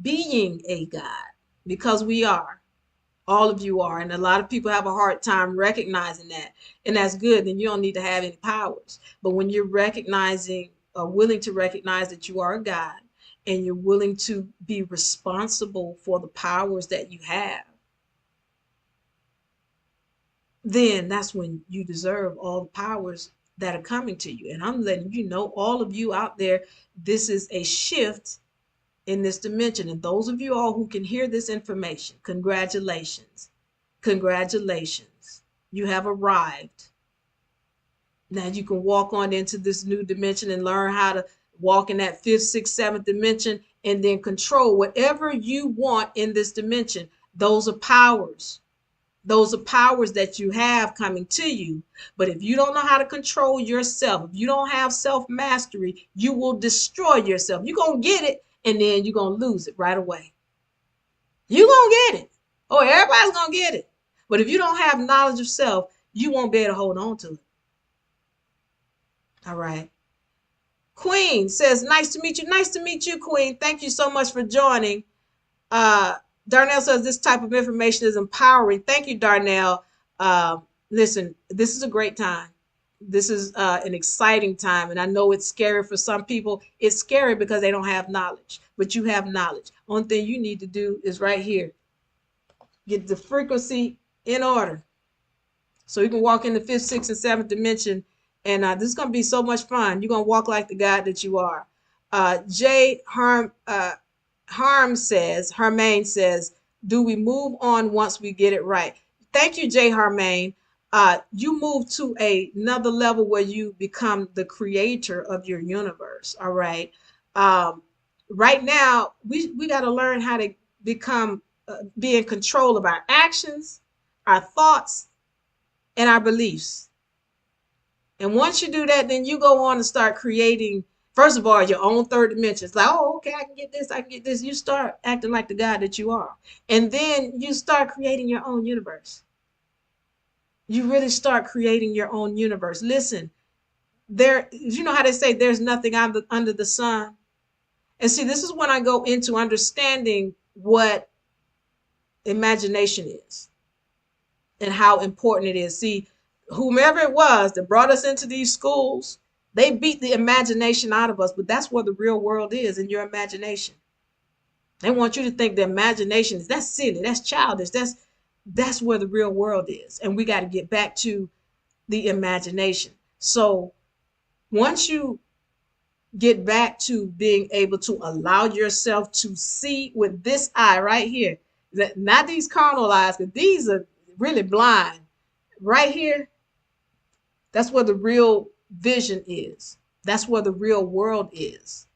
Being a God, because we are. All of you are. And a lot of people have a hard time recognizing that. And that's good. Then you don't need to have any powers. But when you're recognizing or willing to recognize that you are a God and you're willing to be responsible for the powers that you have, then that's when you deserve all the powers that are coming to you. And I'm letting you know, all of you out there, this is a shift in this dimension. And those of you all who can hear this information, congratulations. Congratulations. You have arrived. Now you can walk on into this new dimension and learn how to walk in that 5th, 6th, 7th dimension and then control whatever you want in this dimension. Those are powers. Those are powers that you have coming to you. But if you don't know how to control yourself, if you don't have self-mastery, you will destroy yourself. You're going to get it, and then you're going to lose it right away. You're going to get it. Oh, everybody's going to get it. But if you don't have knowledge of self, you won't be able to hold on to it. All right. Queen says, nice to meet you. Nice to meet you, Queen. Thank you so much for joining. Darnell says this type of information is empowering. Thank you, Darnell. Listen, this is a great time. This is an exciting time. And I know it's scary for some people. It's scary because they don't have knowledge, but you have knowledge. One thing you need to do is right here. Get the frequency in order so you can walk in the 5th, 6th, and 7th dimension. And this is going to be so much fun. You're going to walk like the God that you are. Jay Harmaine says, do we move on once we get it right? Thank you, Jay Harmaine. You move to another level where you become the creator of your universe. All right. Um, right now, we got to learn how to become, be in control of our actions, our thoughts, and our beliefs. And once you do that, then you go on and start creating, first of all, your own third dimension. It's like, oh, okay, I can get this, I can get this. You start acting like the God that you are. And then you start creating your own universe. You really start creating your own universe. Listen, you know how they say there's nothing under the sun? And see, this is when I go into understanding what imagination is and how important it is. See, whomever it was that brought us into these schools, they beat the imagination out of us, but that's where the real world is, in your imagination. They want you to think the imagination is, that's silly, that's childish, that's where the real world is. And we got to get back to the imagination. So once you get back to being able to allow yourself to see with this eye right here, that not these carnal eyes, but these are really blind. Right here, that's where the real vision is. That's where the real world is.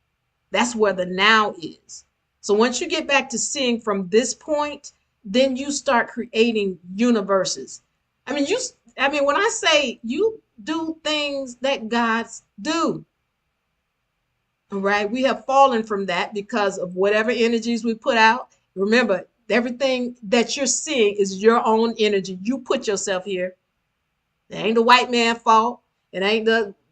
That's where the now is. So once you get back to seeing from this point, then you start creating universes. When I say you do things that gods do, all right, we have fallen from that because of whatever energies we put out. Remember, everything that you're seeing is your own energy. You put yourself here. It ain't the white man's fault. It ain't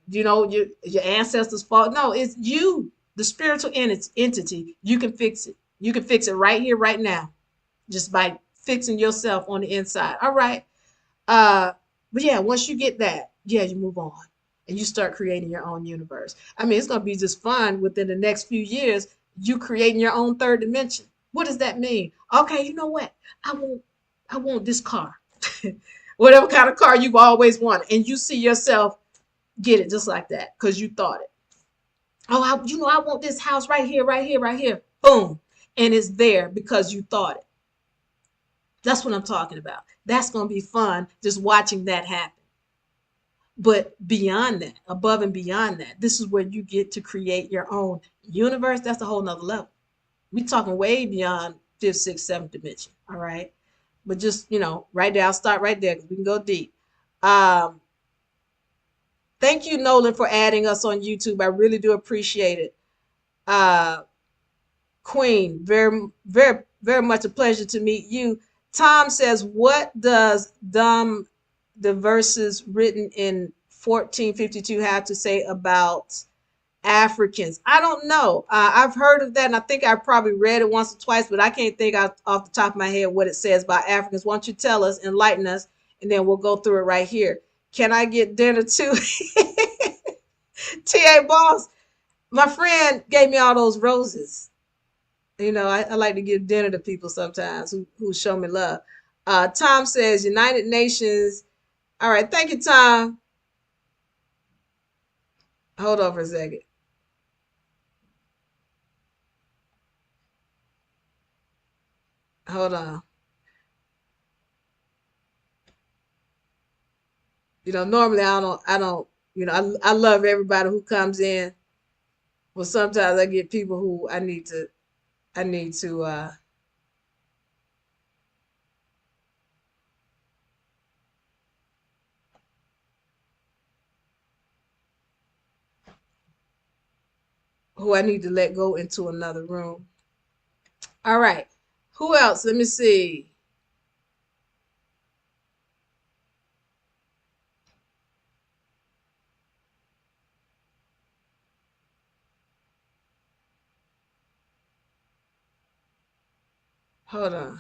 your ancestors' fault. No, it's you, the spiritual entity. You can fix it. You can fix it right here, right now, just by fixing yourself on the inside. All right. But yeah, once you get that, yeah, you move on and you start creating your own universe. It's gonna be just fun within the next few years. You creating your own third dimension. What does that mean? Okay, you know what? I want this car. Whatever kind of car you've always wanted, and you see yourself get it just like that because you thought it. Oh, I want this house right here, right here, right here. Boom. And it's there because you thought it. That's what I'm talking about. That's going to be fun just watching that happen. But beyond that, above and beyond that, this is where you get to create your own universe. That's a whole nother level. We're talking way beyond fifth, sixth, seventh dimension. All right. But just, right there, I'll start right there because we can go deep. Thank you, Nolan, for adding us on YouTube. I really do appreciate it. Queen, very, very, very much a pleasure to meet you. Tom says, what does the verses written in 1452 have to say about Africans? I don't know. I've heard of that, and I think I probably read it once or twice, but I can't think off the top of my head what it says about Africans. Why don't you tell us, enlighten us, and then we'll go through it right here. Can I get dinner too? T.A. Boss, my friend gave me all those roses. I like to give dinner to people sometimes who show me love. Tom says, United Nations. All right. Thank you, Tom. Hold on for a second. Hold on. Normally I don't, I love everybody who comes in. But sometimes I get people who I need to let go into another room. All right. Who else? Let me see. Hold on.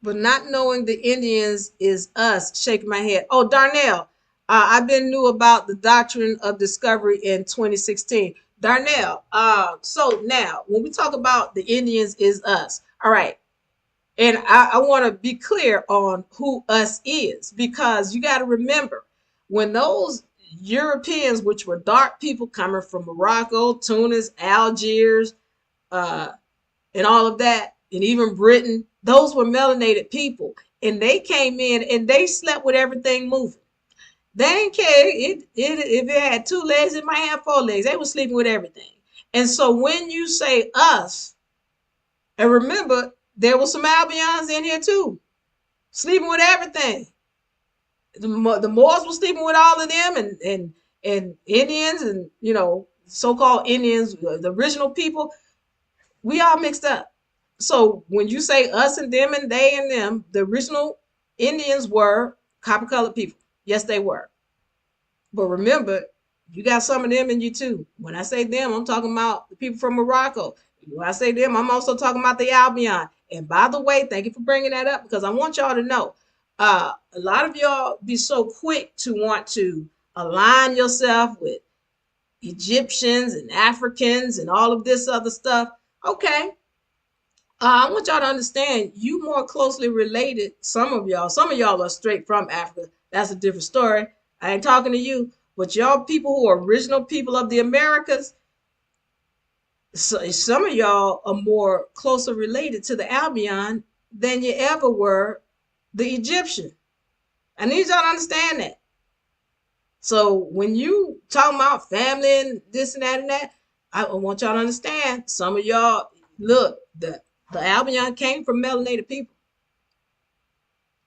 But not knowing the Indians is us, shaking my head. Oh, Darnell, I've been knew about the doctrine of discovery in 2016. Darnell, so now when we talk about the Indians is us, all right. And I want to be clear on who us is, because you got to remember, when those Europeans, which were dark people coming from Morocco, Tunis, Algiers, uh, and all of that, and even Britain, those were melanated people. And they came in and they slept with everything moving. They didn't care if it had 2 legs, it might have 4 legs. They were sleeping with everything. And so when you say us, and remember, there were some Albions in here too, sleeping with everything. The Moors were sleeping with all of them, and Indians, and so-called Indians, the original people. We all mixed up. So when you say us and them and they and them, the original Indians were copper-colored people. Yes, they were. But remember, you got some of them in you too. When I say them, I'm talking about the people from Morocco. When I say them, I'm also talking about the Albion. And by the way, thank you for bringing that up, because I want y'all to know, a lot of y'all be so quick to want to align yourself with Egyptians and Africans and all of this other stuff. Okay. I want y'all to understand, you more closely related. Some of y'all are straight from Africa. That's a different story. I ain't talking to you, but y'all people who are original people of the Americas, so some of y'all are more closer related to the Albion than you ever were the Egyptian. I need y'all to understand that. So when you talk about family and this and that and that, I want y'all to understand, some of y'all, look, the Albion came from melanated people.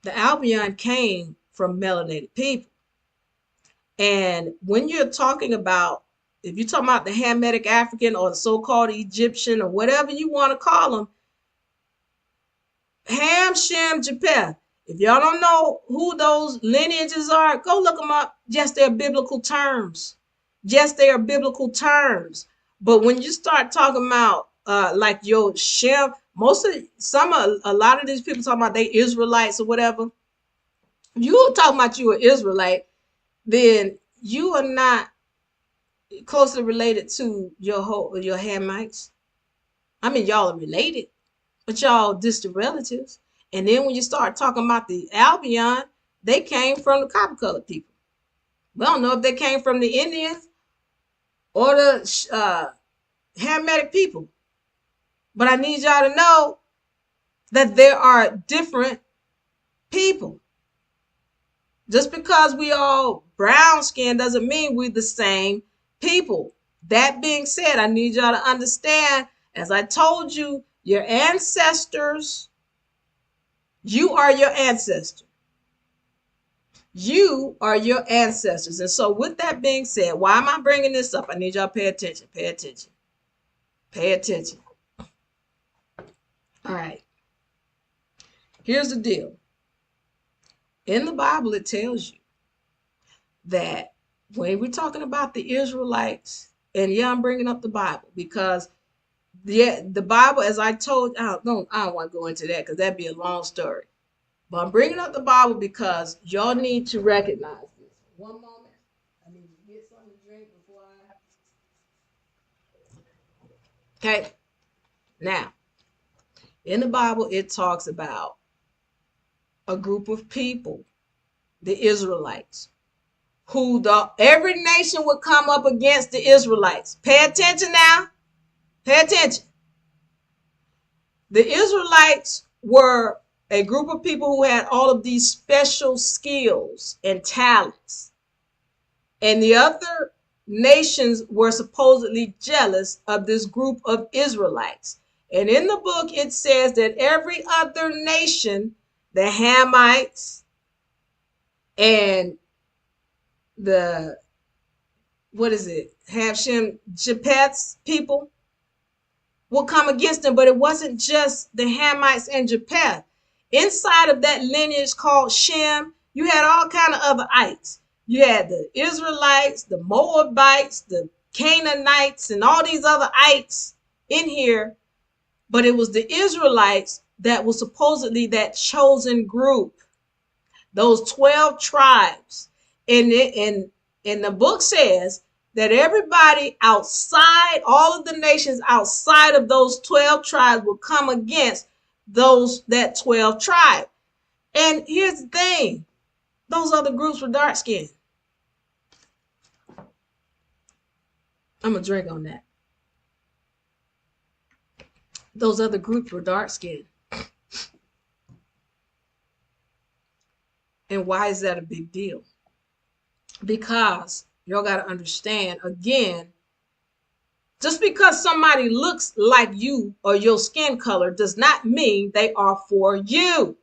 The Albion came from melanated people. And when you're talking about, if you're talking about the Hamitic African or the so-called Egyptian or whatever you want to call them, Ham, Shem, Japheth. If y'all don't know who those lineages are, go look them up. Yes, they're biblical terms. Yes, they are biblical terms. But when you start talking about like your Shem, a lot of these people talking about they Israelites or whatever. If you talking about you an Israelite, then you are not closely related to your Hamites. I mean, y'all are related, but y'all distant relatives. And then when you start talking about the Albion, they came from the copper-colored people. We don't know if they came from the Indians or the Hamitic people. But I need y'all to know that there are different people. Just because we all brown skin doesn't mean we're the same people. That being said, I need y'all to understand, as I told you, your ancestors, you are your ancestor. You are your ancestors. And so with that being said, why am I bringing this up? I need y'all to pay attention. Pay attention. Pay attention. All right. Here's the deal. In the Bible, it tells you that when we're talking about the Israelites, and yeah, I'm bringing up the Bible because the Bible, as I told, I don't want to go into that because that'd be a long story. But I'm bringing up the Bible because y'all need to recognize this. One moment. I need to get something to drink before Okay. Now, in the Bible, it talks about a group of people, the Israelites, who every nation would come up against the Israelites. Pay attention now. Pay attention. The Israelites were a group of people who had all of these special skills and talents. And the other nations were supposedly jealous of this group of Israelites. And in the book, it says that every other nation, the Hamites and the, Ham-Shem, Japheth's people will come against them. But it wasn't just the Hamites and Japheth. Inside of that lineage called Shem, you had all kind of other ites. You had the Israelites, the Moabites, the Canaanites, and all these other ites in here. But it was the Israelites that was supposedly that chosen group, those 12 tribes. And the book says that everybody outside, all of the nations outside of those 12 tribes will come against that 12 tribe. And here's the thing, those other groups were dark skinned. I'm going to drink on that. Those other groups were dark skinned. And why is that a big deal? Because y'all got to understand, again, just because somebody looks like you or your skin color does not mean they are for you.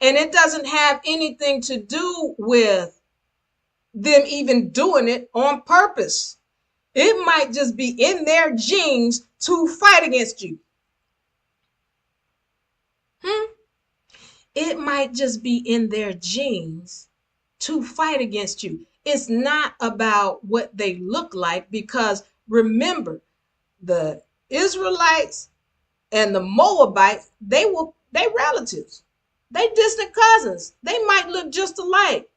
And it doesn't have anything to do with them even doing it on purpose. It might just be in their genes to fight against you. It might just be in their genes to fight against you. It's not about what they look like, because remember, the Israelites and the Moabites, they relatives. They distant cousins. They might look just alike.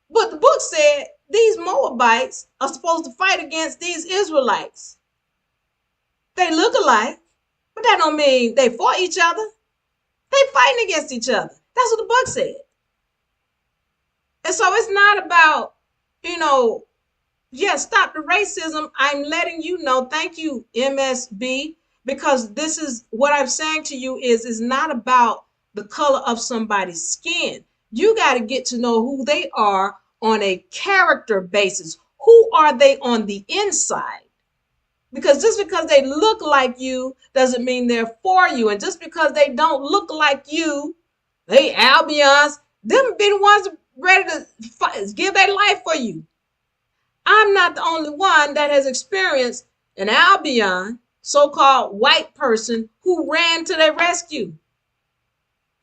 But the book said these Moabites are supposed to fight against these Israelites. They look alike, but that don't mean they fought each other. They fighting against each other. That's what the book said. And so it's not about, stop the racism. I'm letting you know, thank you, MSB, because this is what I'm saying to you is not about the color of somebody's skin. You got to get to know who they are on a character basis. Who are they on the inside? Because just because they look like you doesn't mean they're for you. And just because they don't look like you, they Albions, them be the ones ready to fight, give their life for you. I'm not the only one that has experienced an Albion, so-called white person, who ran to their rescue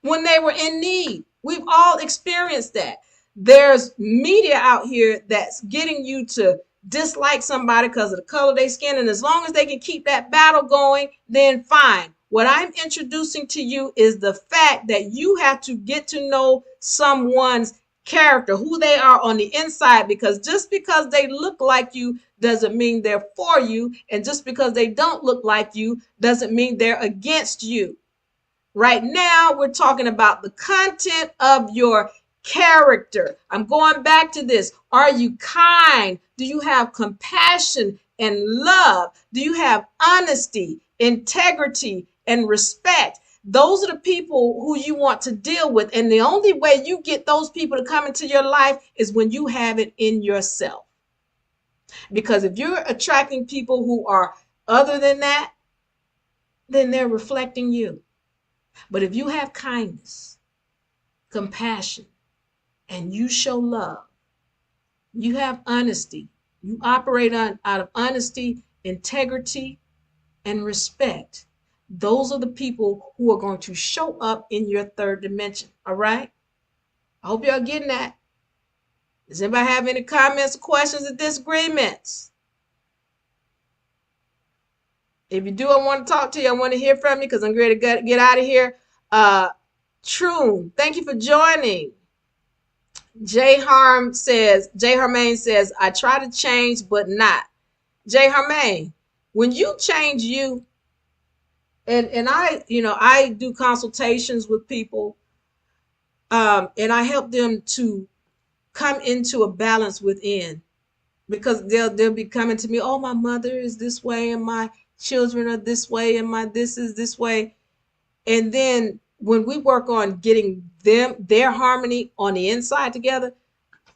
when they were in need. We've all experienced that. There's media out here that's getting you to dislike somebody because of the color of their skin. And as long as they can keep that battle going, then fine. What I'm introducing to you is the fact that you have to get to know someone's character, who they are on the inside, because just because they look like you doesn't mean they're for you. And just because they don't look like you doesn't mean they're against you. Right now, we're talking about the content of your character. I'm going back to this. Are you kind? Do you have compassion and love? Do you have honesty, integrity, and respect? Those are the people who you want to deal with. And the only way you get those people to come into your life is when you have it in yourself. Because if you're attracting people who are other than that, then they're reflecting you. But if you have kindness, compassion, and you show love, you have honesty, you operate out of honesty, integrity, and respect, those are the people who are going to show up in your third dimension. All right? I hope y'all getting that. Does anybody have any comments, questions, or disagreements? If you do, I want to talk to you. I want to hear from you because I'm ready to get out of here. True. Thank you for joining. Jay Harmaine says, I try to change, but not. Jay Harmaine, when you change you, and I do consultations with people, and I help them to come into a balance within, because they'll be coming to me, oh, my mother is this way, and my children are this way, and my this is this way. And then when we work on getting their harmony on the inside together,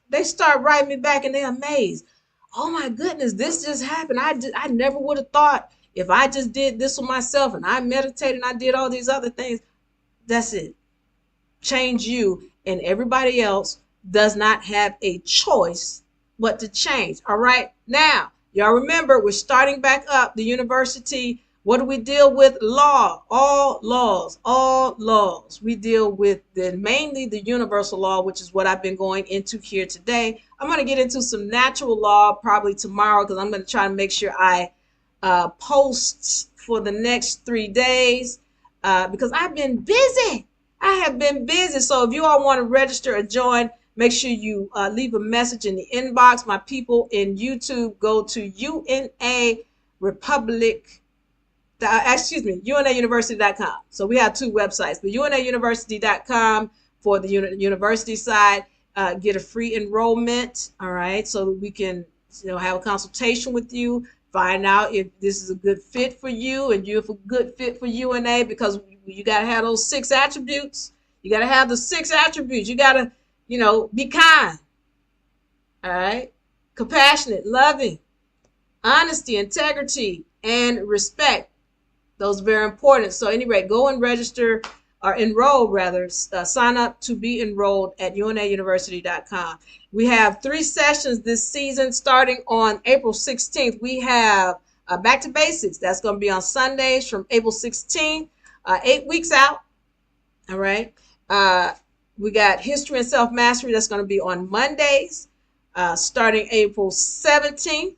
they start writing me back and they're amazed. Oh my goodness, this just happened. I never would have thought, if I just did this with myself and I meditated and I did all these other things. That's it. Change you, and everybody else does not have a choice but to change. All right. Now, y'all remember, we're starting back up the university. What do we deal with? Law, all laws. We deal with mainly the universal law, which is what I've been going into here today. I'm going to get into some natural law probably tomorrow, because I'm going to try to make sure I post for the next 3 days, because I've been busy. I have been busy. So if you all want to register or join, make sure you leave a message in the inbox. My people in YouTube, go to UNARepublic. UNAuniversity.com. So we have two websites, but UNAuniversity.com for the university side. Get a free enrollment, all right, so we can have a consultation with you find out if this is a good fit for you and you're a good fit for UNA, because you got to have those 6 attributes. You got to have the 6 attributes. You got to, be kind. All right. Compassionate, loving, honesty, integrity, and respect. Those are very important. So anyway, go and register or enroll rather, sign up to be enrolled at UNAUniversity.com. We have 3 sessions this season starting on April 16th. We have Back to Basics. That's going to be on Sundays from April 16th, 8 weeks out. All right. We got History and Self-Mastery. That's going to be on Mondays, starting April 17th,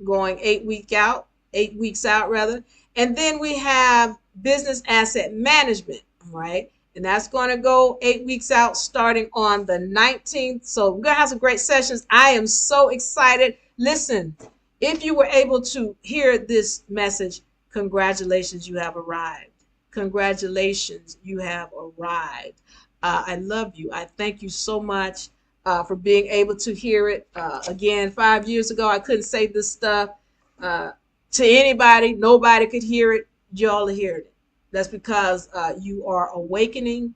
going 8 weeks out rather. And then we have Business Asset Management, right? And that's going to go 8 weeks out starting on the 19th. So we're going to have some great sessions. I am so excited. Listen, if you were able to hear this message, congratulations, you have arrived. Congratulations, you have arrived. I love you. I thank you so much for being able to hear it. Again, 5 years ago, I couldn't say this stuff to anybody. Nobody could hear it. Y'all are hearing it. That's because you are awakening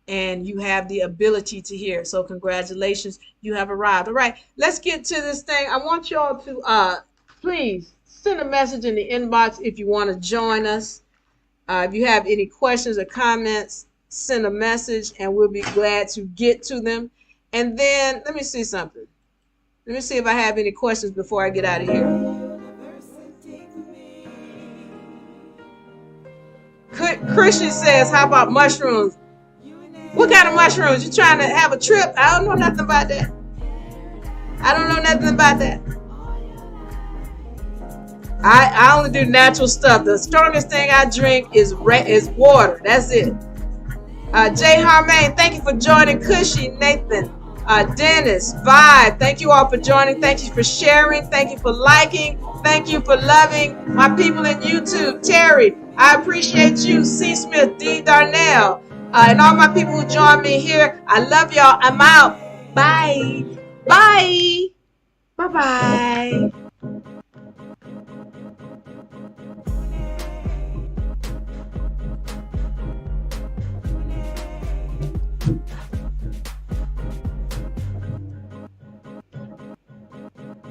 and you have the ability to hear. So congratulations, you have arrived. All right, let's get to this thing. I want y'all to please send a message in the inbox if you want to join us. If you have any questions or comments, send a message and we'll be glad to get to them. And then let me see something. Let me see if I have any questions before I get out of here. Christian says, how about mushrooms? What kind of mushrooms? You trying to have a trip? I don't know nothing about that. I don't know nothing about that. I only do natural stuff. The strongest thing I drink is water. That's it. Jay Harmaine, thank you for joining. Cushy, Nathan, Dennis, Vibe, thank you all for joining. Thank you for sharing. Thank you for liking. Thank you for loving my people in YouTube. Terry, I appreciate you. C. Smith, D. Darnell, and all my people who joined me here. I love y'all. I'm out. Bye. Bye. Bye-bye.